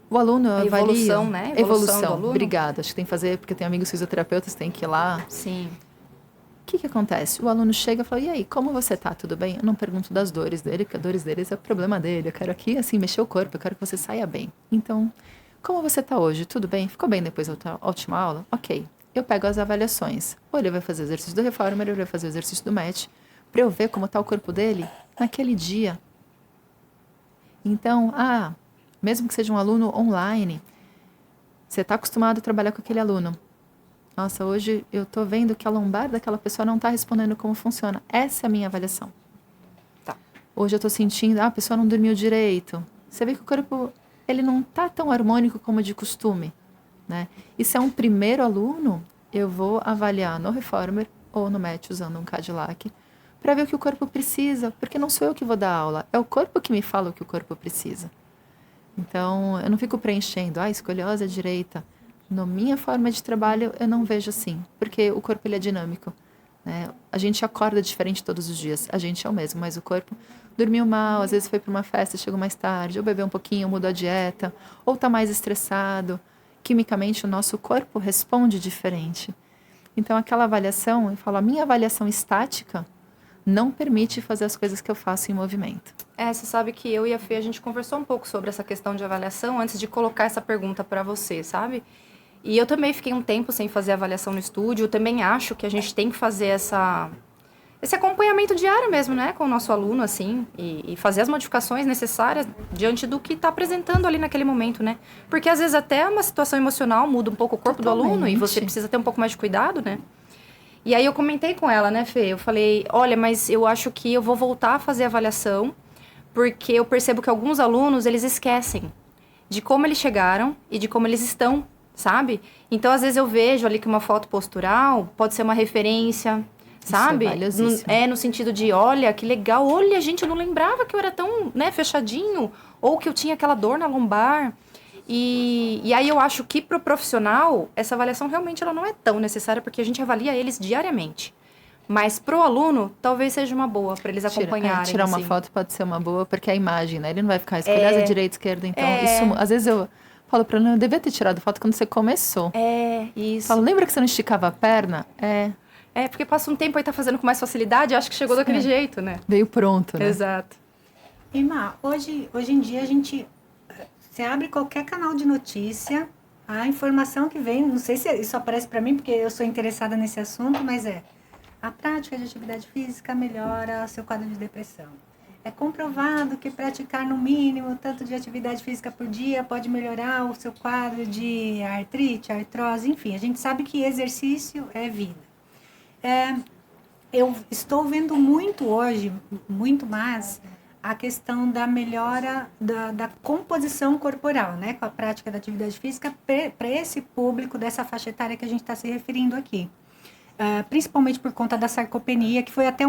O aluno avalia... Evolução, né? Evolução do aluno. Obrigada. Acho que tem que fazer, porque tem amigos fisioterapeutas, tem que ir lá. Sim. O que acontece? O aluno chega e fala, e aí, como você tá? Tudo bem? Eu não pergunto das dores dele, porque as dores dele é o problema dele. Eu quero aqui, assim, mexer o corpo, eu quero que você saia bem. Então, como você tá hoje? Tudo bem? Ficou bem depois da última aula? Ok. Eu pego as avaliações. Ou ele vai fazer o exercício do reformer, ou ele vai fazer o exercício do match, pra eu ver como tá o corpo dele naquele dia. Então, mesmo que seja um aluno online, você está acostumado a trabalhar com aquele aluno. Nossa, hoje eu estou vendo que a lombar daquela pessoa não está respondendo como funciona. Essa é a minha avaliação. Tá. Hoje eu estou sentindo, a pessoa não dormiu direito. Você vê que o corpo, ele não está tão harmônico como de costume, né? E se é um primeiro aluno, eu vou avaliar no Reformer ou no MET usando um Cadillac para ver o que o corpo precisa, porque não sou eu que vou dar aula, é o corpo que me fala o que o corpo precisa. Então, eu não fico preenchendo, escoliose à direita. Na minha forma de trabalho, eu não vejo assim, porque o corpo ele é dinâmico, né? A gente acorda diferente todos os dias, a gente é o mesmo, mas o corpo dormiu mal, às vezes foi para uma festa, chegou mais tarde, ou bebeu um pouquinho, mudou a dieta, ou está mais estressado. Quimicamente, o nosso corpo responde diferente. Então, aquela avaliação, eu falo, a minha avaliação estática não permite fazer as coisas que eu faço em movimento. Você sabe que eu e a Fê, a gente conversou um pouco sobre essa questão de avaliação antes de colocar essa pergunta para você, sabe? E eu também fiquei um tempo sem fazer avaliação no estúdio. Eu também acho que a gente tem que fazer esse acompanhamento diário mesmo, né? Com o nosso aluno, assim. E fazer as modificações necessárias diante do que está apresentando ali naquele momento, né? Porque às vezes até uma situação emocional muda um pouco o corpo do aluno e você precisa ter um pouco mais de cuidado, né? E aí eu comentei com ela, né, Fê? Eu falei, olha, mas eu acho que eu vou voltar a fazer avaliação porque eu percebo que alguns alunos, eles esquecem de como eles chegaram e de como eles estão, sabe? Então, às vezes eu vejo ali que uma foto postural pode ser uma referência, sabe? Isso é no sentido de, olha, que legal, olha, gente, eu não lembrava que eu era tão, né, fechadinho, ou que eu tinha aquela dor na lombar. E aí eu acho que pro profissional, essa avaliação realmente ela não é tão necessária, porque a gente avalia eles diariamente. Mas pro aluno, talvez seja uma boa para eles acompanharem. Tirar uma foto pode ser uma boa, porque a imagem, né? Ele não vai ficar escolhendo direita, esquerda. Então, isso, às vezes eu falo para ele, eu devia ter tirado foto quando você começou. Isso. Falo, lembra que você não esticava a perna? Porque passa um tempo aí tá fazendo com mais facilidade, acho que chegou daquele jeito, né? Veio pronto, né? Exato. Irmã, hoje em dia você abre qualquer canal de notícia, a informação que vem, não sei se isso aparece para mim, porque eu sou interessada nesse assunto, mas a prática de atividade física melhora seu quadro de depressão. É comprovado que praticar no mínimo tanto de atividade física por dia pode melhorar o seu quadro de artrite, artrose, enfim, a gente sabe que exercício é vida. Eu estou vendo muito hoje, muito mais, a questão da melhora da composição corporal, né? Com a prática da atividade física para esse público dessa faixa etária que a gente está se referindo aqui. Principalmente por conta da sarcopenia, que foi até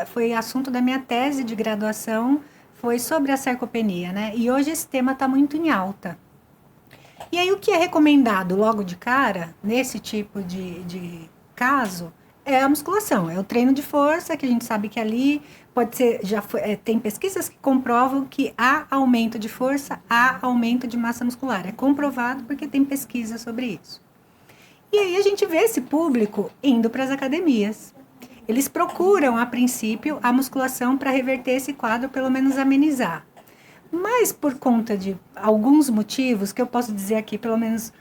foi assunto da minha tese de graduação, foi sobre a sarcopenia, né? E hoje esse tema está muito em alta. E aí o que é recomendado logo de cara, nesse tipo de caso, é a musculação, é o treino de força, que a gente sabe que ali pode ser, tem pesquisas que comprovam que há aumento de força, há aumento de massa muscular. É comprovado porque tem pesquisa sobre isso. E aí a gente vê esse público indo para as academias. Eles procuram, a princípio, a musculação para reverter esse quadro, pelo menos amenizar. Mas por conta de alguns motivos, que eu posso dizer aqui, pelo menos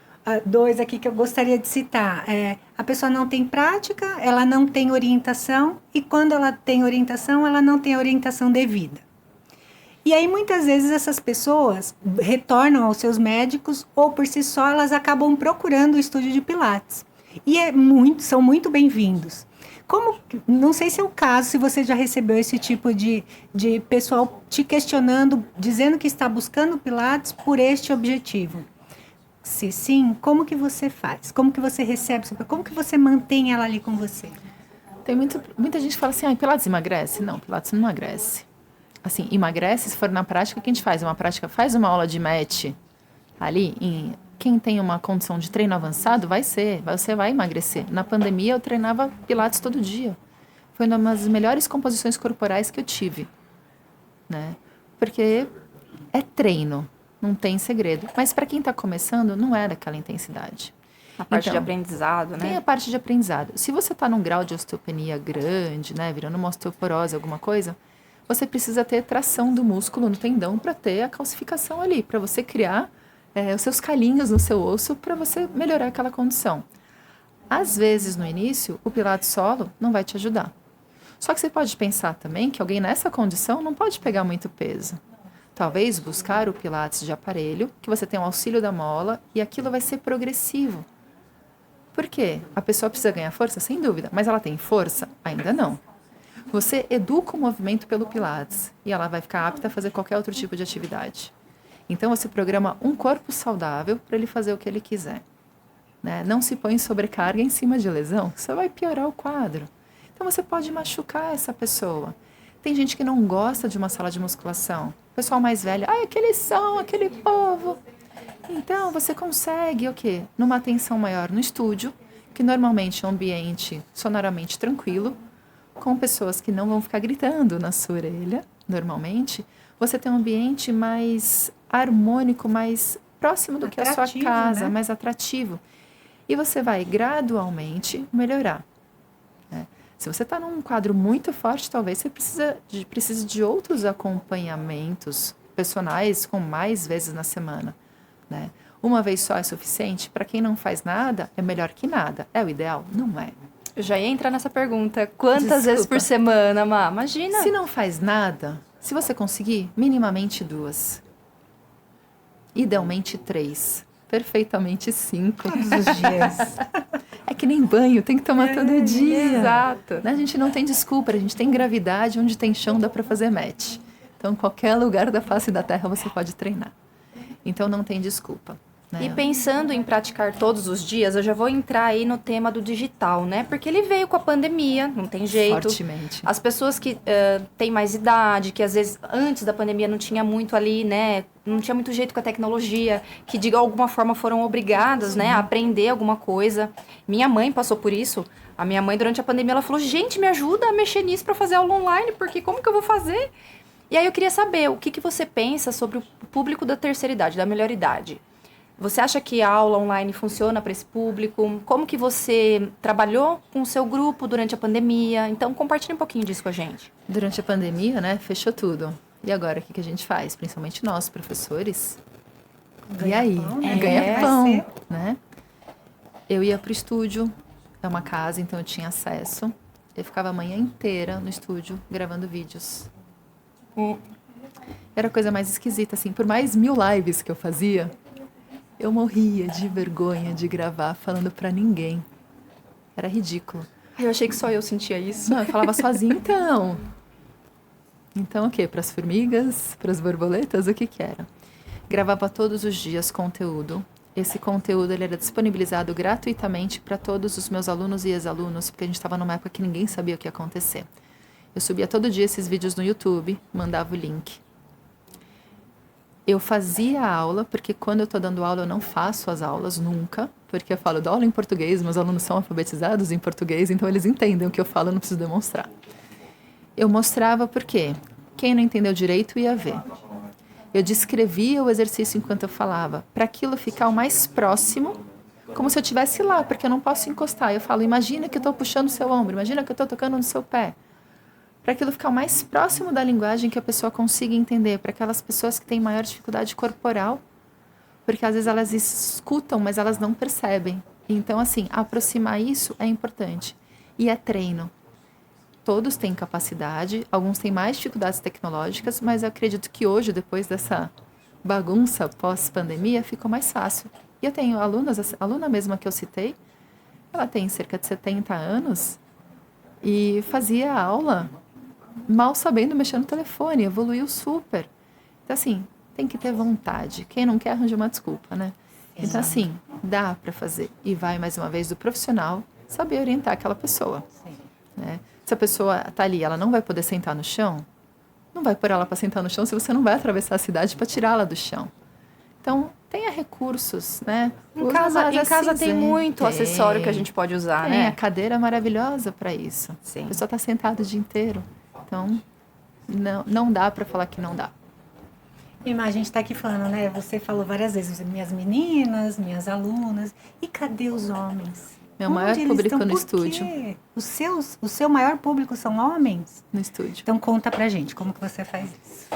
2 aqui que eu gostaria de citar. A pessoa não tem prática, ela não tem orientação, e quando ela tem orientação, ela não tem a orientação devida. E aí, muitas vezes, essas pessoas retornam aos seus médicos, ou por si só, elas acabam procurando o estúdio de Pilates. E são muito bem-vindos. Não sei se é o caso, se você já recebeu esse tipo de pessoal te questionando, dizendo que está buscando Pilates por este objetivo. Se sim, como que você faz? Como que você recebe? Como que você mantém ela ali com você? Tem muita gente que fala assim, Pilates emagrece? Não, Pilates não emagrece. Assim, emagrece se for na prática, o que a gente faz? Faz uma aula de match ali, quem tem uma condição de treino avançado, você vai emagrecer. Na pandemia, eu treinava Pilates todo dia. Foi uma das melhores composições corporais que eu tive, né? Porque é treino. Não tem segredo. Mas para quem está começando, não é daquela intensidade. A parte de aprendizado, né? Tem a parte de aprendizado. Se você está num grau de osteopenia grande, né, virando uma osteoporose, alguma coisa, você precisa ter tração do músculo no tendão para ter a calcificação ali, para você criar os seus calinhos no seu osso, para você melhorar aquela condição. Às vezes, no início, o Pilates solo não vai te ajudar. Só que você pode pensar também que alguém nessa condição não pode pegar muito peso. Talvez buscar o Pilates de aparelho, que você tem o auxílio da mola, e aquilo vai ser progressivo. Por quê? A pessoa precisa ganhar força? Sem dúvida. Mas ela tem força? Ainda não. Você educa o movimento pelo Pilates e ela vai ficar apta a fazer qualquer outro tipo de atividade. Então você programa um corpo saudável para ele fazer o que ele quiser. Né? Não se põe sobrecarga em cima de lesão, você vai piorar o quadro. Então você pode machucar essa pessoa. Tem gente que não gosta de uma sala de musculação. O pessoal mais velho, aquele som, aquele povo. Então você consegue o quê? Numa atenção maior no estúdio, que normalmente é um ambiente sonoramente tranquilo, com pessoas que não vão ficar gritando na sua orelha, normalmente. Você tem um ambiente mais harmônico, mais próximo do que a sua casa, né? Mais atrativo. E você vai gradualmente melhorar. Né? Se você está num quadro muito forte, talvez você precise de outros acompanhamentos personais com mais vezes na semana. Né? Uma vez só é suficiente? Para quem não faz nada, é melhor que nada. É o ideal? Não é. Eu já ia entrar nessa pergunta. Quantas vezes por semana, Má? Imagina. Se não faz nada, se você conseguir, minimamente 2. Idealmente 3. Perfeitamente 5. Todos os dias. É que nem banho, tem que tomar todo dia. Exato. Né? A gente não tem desculpa, a gente tem gravidade, onde tem chão dá para fazer match. Então, qualquer lugar da face da Terra você pode treinar. Então, não tem desculpa. Né? E pensando em praticar todos os dias, eu já vou entrar aí no tema do digital, né? Porque ele veio com a pandemia, não tem jeito. Fortemente. As pessoas que têm mais idade, que às vezes antes da pandemia não tinha muito ali, né? Não tinha muito jeito com a tecnologia, que de alguma forma foram obrigadas, né? A aprender alguma coisa. Minha mãe passou por isso. A minha mãe, durante a pandemia, ela falou, gente, me ajuda a mexer nisso para fazer aula online, porque como que eu vou fazer? E aí eu queria saber, o que você pensa sobre o público da terceira idade, da melhor idade? Você acha que a aula online funciona para esse público? Como que você trabalhou com o seu grupo durante a pandemia? Então, compartilhe um pouquinho disso com a gente. Durante a pandemia, né, fechou tudo. E agora, o que a gente faz? Principalmente nós, professores. E aí? Ganha pão, né? Eu ia pro estúdio, é uma casa, então eu tinha acesso. Eu ficava a manhã inteira no estúdio, gravando vídeos. Era a coisa mais esquisita, assim. Por mais 1000 lives que eu fazia, eu morria de vergonha de gravar falando pra ninguém. Era ridículo. Eu achei que só eu sentia isso. Não, eu falava sozinha, então. Então, o quê? Pras formigas? Pras borboletas? O que que era? Gravava todos os dias conteúdo. Esse conteúdo ele era disponibilizado gratuitamente para todos os meus alunos e ex-alunos, porque a gente estava numa época que ninguém sabia o que ia acontecer. Eu subia todo dia esses vídeos no YouTube, mandava o link. Eu fazia a aula, porque quando eu estou dando aula eu não faço as aulas nunca, porque eu falo, dou aula em português, meus alunos são alfabetizados em português, então eles entendem o que eu falo, eu não preciso demonstrar. Eu mostrava por quê? Quem não entendeu direito ia ver. Eu descrevia o exercício enquanto eu falava, para aquilo ficar o mais próximo, como se eu estivesse lá, porque eu não posso encostar. Eu falo, imagina que eu estou puxando o seu ombro, imagina que eu estou tocando no seu pé. Para aquilo ficar o mais próximo da linguagem que a pessoa consiga entender, para aquelas pessoas que têm maior dificuldade corporal, porque às vezes elas escutam, mas elas não percebem. Então, assim, aproximar isso é importante. E é treino. Todos têm capacidade, alguns têm mais dificuldades tecnológicas, mas eu acredito que hoje, depois dessa bagunça pós-pandemia, ficou mais fácil. E eu tenho alunas, a aluna mesma que eu citei, ela tem cerca de 70 anos e fazia aula mal sabendo mexer no telefone, evoluiu super. Então, assim, tem que ter vontade. Quem não quer arranja uma desculpa, né? Exato. Então, assim, dá para fazer. E vai, mais uma vez, do profissional saber orientar aquela pessoa. Sim. Né? Se a pessoa está ali, ela não vai poder sentar no chão, não vai pôr ela para sentar no chão se você não vai atravessar a cidade para tirá-la do chão. Então, tenha recursos, né? Em casa tem muito acessório que a gente pode usar, né? A cadeira é maravilhosa para isso. Sim. A pessoa está sentada o dia inteiro. Então, não dá para falar que não dá. Irmã, a gente está aqui falando, né? Você falou várias vezes, minhas meninas, minhas alunas. E cadê os homens? Meu maior público no estúdio. O seu maior público são homens? No estúdio. Então conta pra gente, como que você faz isso?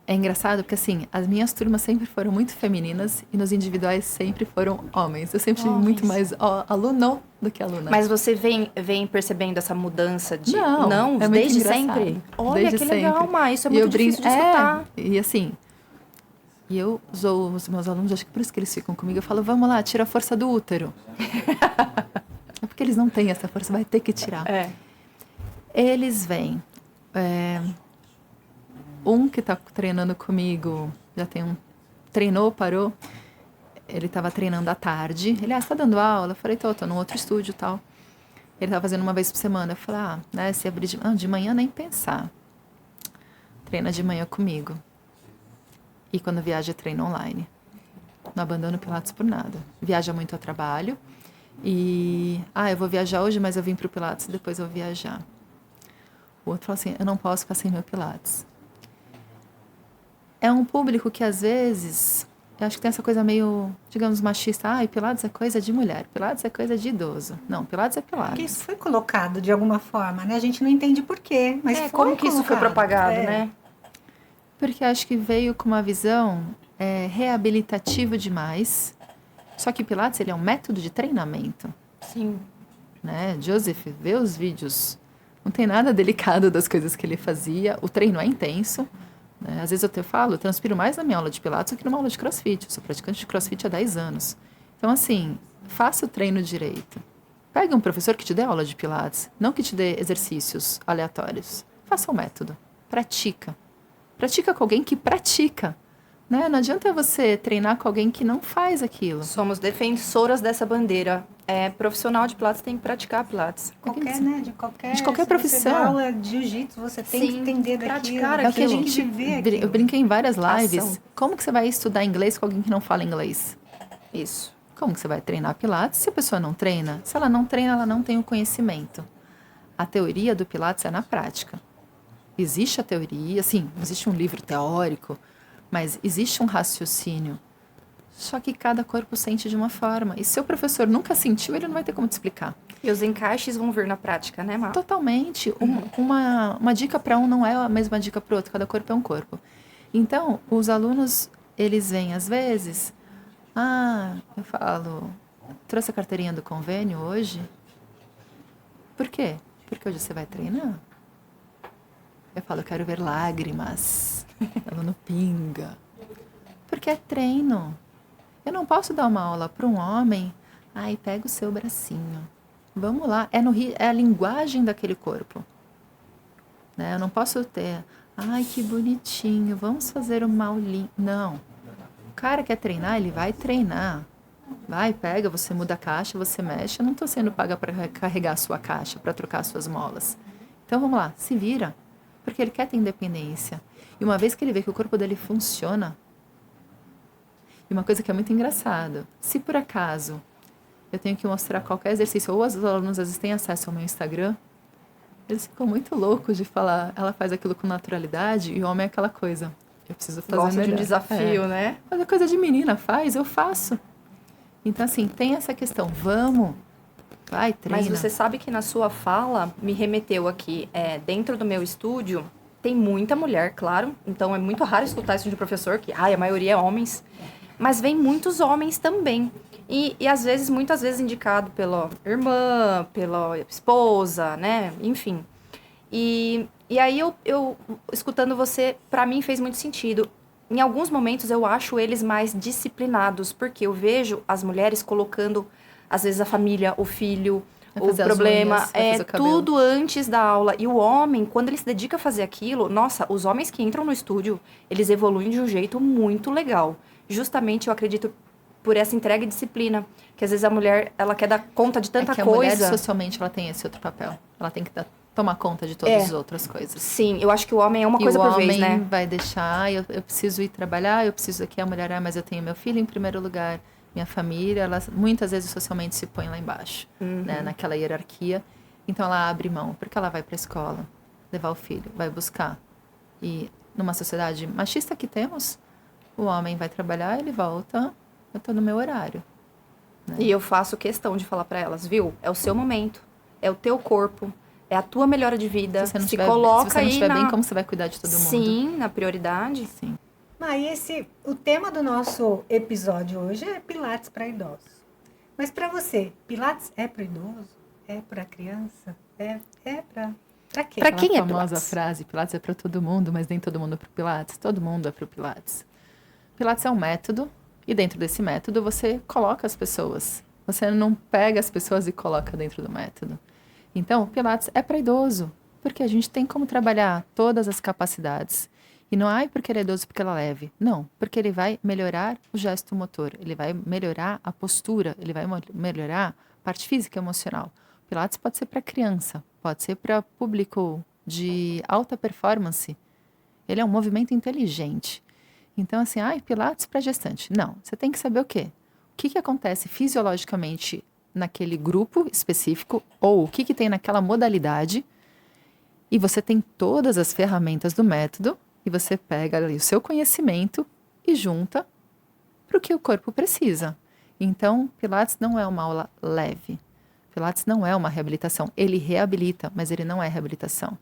É engraçado porque, assim, as minhas turmas sempre foram muito femininas e nos individuais sempre foram homens. Eu sempre tive muito mais aluno do que aluna. Mas você vem percebendo essa mudança de... Não, é muito desde engraçado. sempre? Olha, Desde que legal, sempre. Má. Isso é E muito eu brinco- difícil de escutar. E assim, e eu zoo os meus alunos, acho que por isso que eles ficam comigo, eu falo, vamos lá, tira a força do útero. É porque eles não têm essa força, vai ter que tirar. É. Eles vêm. Um que tá treinando comigo, já tem treinou, parou. Ele tava treinando à tarde. Ele, você tá dando aula? Eu falei, tô num outro estúdio e tal. Ele tava fazendo uma vez por semana. Eu falei, né, se abrir de manhã nem pensar. Treina de manhã comigo. E quando viaja, treina online. Não abandono Pilates por nada. Viaja muito a trabalho. E, eu vou viajar hoje, mas eu vim pro Pilates, depois eu vou viajar. O outro falou assim, eu não posso ficar sem meu Pilates. É um público que, às vezes, eu acho que tem essa coisa meio, digamos, machista. Pilates é coisa de mulher, Pilates é coisa de idoso. Não, Pilates é Pilates. Porque isso foi colocado de alguma forma, né? A gente não entende por quê, mas foi como que isso foi colocado. propagado, né? Porque acho que veio com uma visão reabilitativa demais. Só que Pilates, ele é um método de treinamento. Sim. Né? Joseph, vê os vídeos. Não tem nada delicado das coisas que ele fazia. O treino é intenso. Né? Às vezes eu falo, eu transpiro mais na minha aula de Pilates do que numa aula de CrossFit. Eu sou praticante de CrossFit há 10 anos. Então, assim, faça o treino direito. Pegue um professor que te dê aula de Pilates, não que te dê exercícios aleatórios. Faça o método. Pratica. Pratica com alguém que pratica. Né? Não adianta você treinar com alguém que não faz aquilo. Somos defensoras dessa bandeira. Profissional de Pilates tem que praticar Pilates. Qualquer, né? De qualquer profissão. Você dá aula de jiu-jitsu, você tem que entender praticar daquilo. É o que a tem gente viver aquilo. eu brinquei em várias lives. Ação. Como que você vai estudar inglês com alguém que não fala inglês? Isso. Como que você vai treinar Pilates se a pessoa não treina? Se ela não treina, ela não tem o conhecimento. A teoria do Pilates é na prática. Existe a teoria, sim, existe um livro teórico, mas existe um raciocínio. Só que cada corpo sente de uma forma. E se o professor nunca sentiu, ele não vai ter como te explicar. E os encaixes vão vir na prática, né, Má? Totalmente. Uma dica para um não é a mesma dica para o outro. Cada corpo é um corpo. Então, os alunos, eles vêm às vezes... eu falo... Trouxe a carteirinha do convênio hoje? Por quê? Porque hoje você vai treinar. Eu falo, eu quero ver lágrimas. Aluno pinga. Porque é treino. Eu não posso dar uma aula para um homem. Pega o seu bracinho. Vamos lá. É a linguagem daquele corpo. Né? Eu não posso ter... que bonitinho. Vamos fazer uma aulinha. Não. O cara quer treinar, ele vai treinar. Vai, pega, você muda a caixa, você mexe. Eu não estou sendo paga para carregar a sua caixa, para trocar as suas molas. Então, vamos lá. Se vira. Porque ele quer ter independência. E uma vez que ele vê que o corpo dele funciona... E uma coisa que é muito engraçado, se por acaso eu tenho que mostrar qualquer exercício, ou os alunos às vezes têm acesso ao meu Instagram, eles ficam muito loucos de falar, ela faz aquilo com naturalidade, e o homem é aquela coisa, eu preciso fazer Gosta melhor. de um desafio, né? Mas a coisa de menina faz, eu faço. Então assim, tem essa questão, vamos, vai, treina. Mas você sabe que na sua fala me remeteu aqui, dentro do meu estúdio, tem muita mulher, claro, então é muito raro escutar isso de um professor, que a maioria é homens, mas vem muitos homens também. E às vezes, muitas vezes indicado pela irmã, pela esposa, né? Enfim. E aí eu escutando você, pra mim fez muito sentido. Em alguns momentos eu acho eles mais disciplinados, porque eu vejo as mulheres colocando, às vezes, a família, o filho, o problema, tudo antes da aula. E o homem, quando ele se dedica a fazer aquilo, nossa, os homens que entram no estúdio, eles evoluem de um jeito muito legal. Justamente, eu acredito, por essa entrega e disciplina. Que às vezes a mulher, ela quer dar conta de tanta que coisa. A mulher, socialmente, ela tem esse outro papel. Ela tem que tomar conta de todas as outras coisas. Sim, eu acho que o homem é uma coisa por vez, né? O homem vai deixar, eu preciso ir trabalhar, eu preciso aqui, a mulher, mas eu tenho meu filho em primeiro lugar, minha família, ela muitas vezes socialmente se põe lá embaixo, né? Naquela hierarquia. Então ela abre mão, porque ela vai para a escola, levar o filho, vai buscar. E numa sociedade machista que temos... O homem vai trabalhar, ele volta, eu tô no meu horário. Né? E eu faço questão de falar para elas, viu? É o seu momento, é o teu corpo, é a tua melhora de vida. Se você não se estiver, coloca se você não aí estiver bem, como você vai cuidar de todo mundo? Sim, na prioridade. Sim. O tema do nosso episódio hoje é Pilates para idosos. Mas para você, Pilates é para idoso? É para criança? É para quê? Pra quem é A famosa Pilates? frase, Pilates é para todo mundo, mas nem todo mundo é para o Pilates. Todo mundo é para o Pilates. Pilates é um método, e dentro desse método você coloca as pessoas. Você não pega as pessoas e coloca dentro do método. Então, o Pilates é para idoso, porque a gente tem como trabalhar todas as capacidades. E não é porque ele é idoso porque ela é leve. Não, porque ele vai melhorar o gesto motor, ele vai melhorar a postura, ele vai melhorar a parte física e emocional. Pilates pode ser para criança, pode ser para público de alta performance. Ele é um movimento inteligente. Então, assim, Pilates para gestante. Não, você tem que saber o quê? O que acontece fisiologicamente naquele grupo específico, ou o que tem naquela modalidade, e você tem todas as ferramentas do método, e você pega ali o seu conhecimento e junta para o que o corpo precisa. Então, Pilates não é uma aula leve. Pilates não é uma reabilitação. Ele reabilita, mas ele não é reabilitação.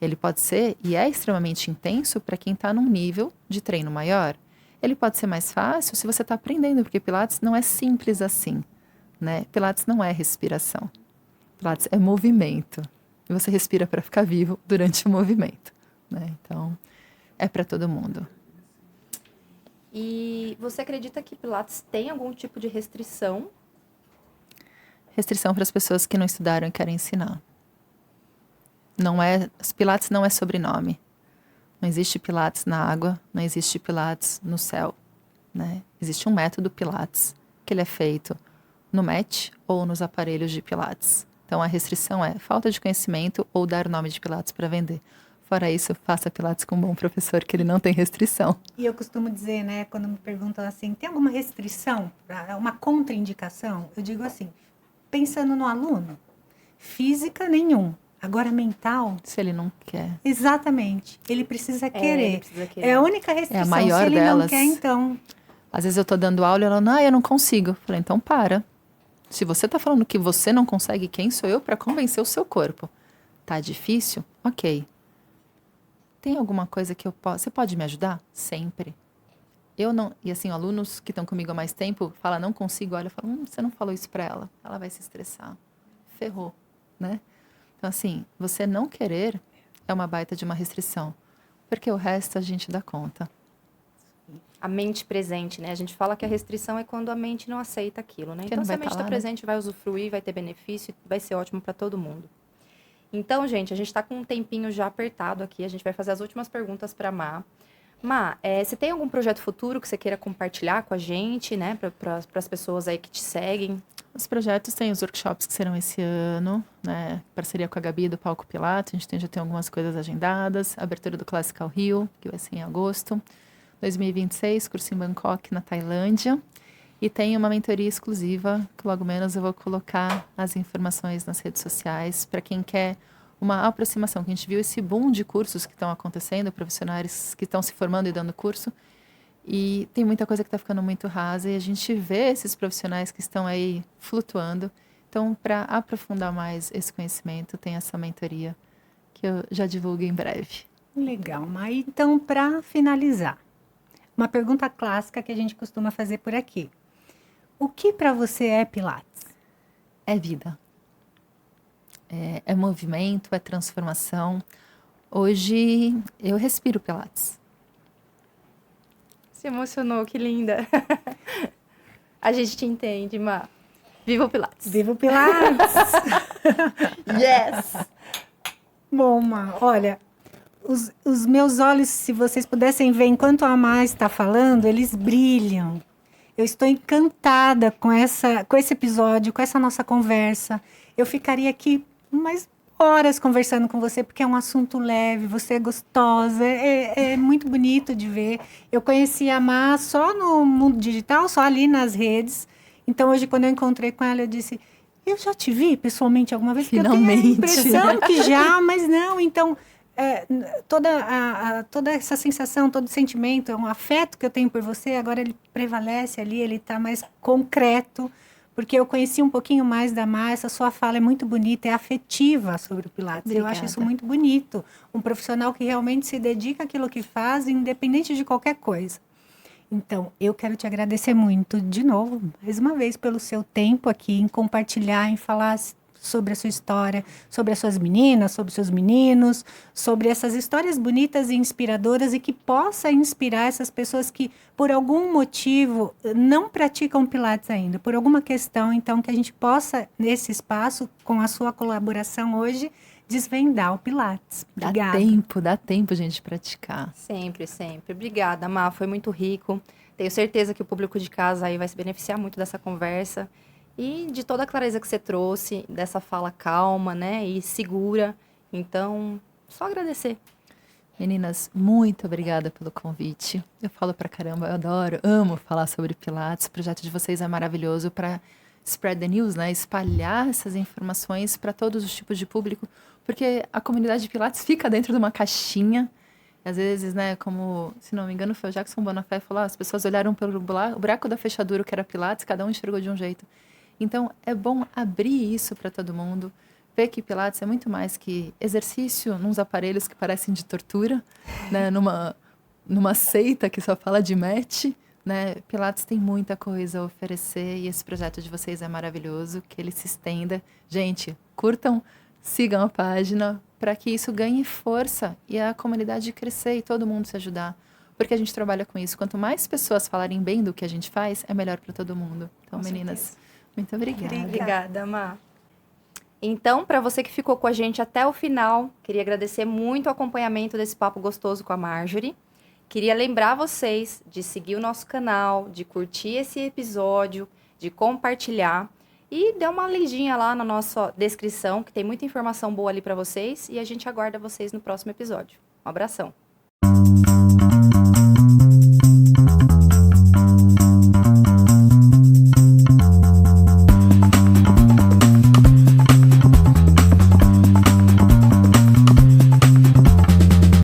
Ele pode ser e é extremamente intenso para quem está num nível de treino maior. Ele pode ser mais fácil se você está aprendendo, porque Pilates não é simples assim, né? Pilates não é respiração. Pilates é movimento. E você respira para ficar vivo durante o movimento, né? Então, é para todo mundo. E você acredita que Pilates tem algum tipo de restrição? Restrição para as pessoas que não estudaram e querem ensinar. Pilates não é sobrenome. Não existe Pilates na água, não existe Pilates no céu, né? Existe um método Pilates, que ele é feito no mat ou nos aparelhos de Pilates. Então, a restrição é falta de conhecimento ou dar nome de Pilates para vender. Fora isso, faça Pilates com um bom professor, que ele não tem restrição. E eu costumo dizer, né, quando me perguntam assim, tem alguma restrição, uma contraindicação? Eu digo assim, pensando no aluno, física nenhum. Agora, mental... Se ele não quer. Exatamente. Ele precisa querer. Ele precisa querer. É a única restrição. É a maior Se ele delas. não quer, então... Às vezes eu tô dando aula e ela, eu não consigo. Eu falei, então para. Se você tá falando que você não consegue, quem sou eu para convencer o seu corpo? Tá difícil? Ok. Tem alguma coisa que eu posso... Você pode me ajudar? Sempre. Eu não... E assim, alunos que estão comigo há mais tempo, falam, não consigo, olha, eu falo, você não falou isso para ela. Ela vai se estressar. Ferrou, né? Então, assim, você não querer é uma baita de uma restrição. Porque o resto a gente dá conta. A mente presente, né? A gente fala que a restrição é quando a mente não aceita aquilo, né? Que Então, não se a vai mente tá está lá, né? presente, vai usufruir, vai ter benefício, vai ser ótimo para todo mundo. Então, gente, a gente está com um tempinho já apertado aqui. A gente vai fazer as últimas perguntas para a Má. Má, você tem algum projeto futuro que você queira compartilhar com a gente, né? Para as pessoas aí que te seguem? Os projetos têm os workshops que serão esse ano, né? Parceria com a Gabi do Palco Pilates, a gente já tem algumas coisas agendadas. Abertura do Classical Rio, que vai ser em agosto. 2026, curso em Bangkok, na Tailândia. E tem uma mentoria exclusiva, que logo menos eu vou colocar as informações nas redes sociais, para quem quer uma aproximação, que a gente viu esse boom de cursos que estão acontecendo, profissionais que estão se formando e dando curso. E tem muita coisa que está ficando muito rasa e a gente vê esses profissionais que estão aí flutuando. Então, para aprofundar mais esse conhecimento, tem essa mentoria que eu já divulgo em breve. Legal, mas então, para finalizar, uma pergunta clássica que a gente costuma fazer por aqui. O que para você é Pilates? É vida. É movimento, é transformação. Hoje eu respiro Pilates. Se emocionou, que linda. A gente te entende, Má. Viva o Pilates. Viva o Pilates! Yes! Bom, Má, olha, os meus olhos, se vocês pudessem ver enquanto a Má está falando, eles brilham. Eu estou encantada com esse episódio, com essa nossa conversa. Eu ficaria aqui mais horas conversando com você, porque é um assunto leve, você é gostosa, é muito bonito de ver. Eu conheci a Má só no mundo digital, só ali nas redes. Então, hoje, quando eu encontrei com ela, eu disse, eu já te vi pessoalmente alguma vez? Porque finalmente. eu tenho a impressão que já, mas não. Então, toda essa sensação, todo sentimento, um afeto que eu tenho por você, agora ele prevalece ali, ele está mais concreto, porque eu conheci um pouquinho mais da Má, essa sua fala é muito bonita, é afetiva sobre o Pilates. Obrigada. Eu acho isso muito bonito. Um profissional que realmente se dedica àquilo que faz, independente de qualquer coisa. Então, eu quero te agradecer muito, de novo, mais uma vez, pelo seu tempo aqui, em compartilhar, em falar sobre a sua história, sobre as suas meninas, sobre os seus meninos, sobre essas histórias bonitas e inspiradoras e que possa inspirar essas pessoas que, por algum motivo, não praticam Pilates ainda, por alguma questão, então, que a gente possa, nesse espaço, com a sua colaboração hoje, desvendar o Pilates. Obrigada. Dá tempo, gente, de praticar. Sempre, sempre. Obrigada, Má, foi muito rico. Tenho certeza que o público de casa aí vai se beneficiar muito dessa conversa e de toda a clareza que você trouxe, dessa fala calma, né, e segura. Então, só agradecer. Meninas, muito obrigada pelo convite. Eu falo pra caramba, eu adoro, amo falar sobre Pilates. O projeto de vocês é maravilhoso para spread the news, né? Espalhar essas informações para todos os tipos de público, porque a comunidade de Pilates fica dentro de uma caixinha. Às vezes, né, como, se não me engano, foi o Jackson Bonafé que falou, as pessoas olharam pelo buraco da fechadura, que era Pilates, cada um enxergou de um jeito. Então, é bom abrir isso para todo mundo, ver que Pilates é muito mais que exercício nos aparelhos que parecem de tortura, né, numa seita que só fala de match, né? Pilates tem muita coisa a oferecer e esse projeto de vocês é maravilhoso, que ele se estenda. Gente, curtam, sigam a página para que isso ganhe força e a comunidade crescer e todo mundo se ajudar. Porque a gente trabalha com isso. Quanto mais pessoas falarem bem do que a gente faz, é melhor para todo mundo. Então, Com meninas, certeza. muito obrigada. Obrigada, Má. Então, para você que ficou com a gente até o final, queria agradecer muito o acompanhamento desse papo gostoso com a Marjorie. Queria lembrar vocês de seguir o nosso canal, de curtir esse episódio, de compartilhar e dar uma lidinha lá na nossa descrição, que tem muita informação boa ali para vocês, e a gente aguarda vocês no próximo episódio. Um abração.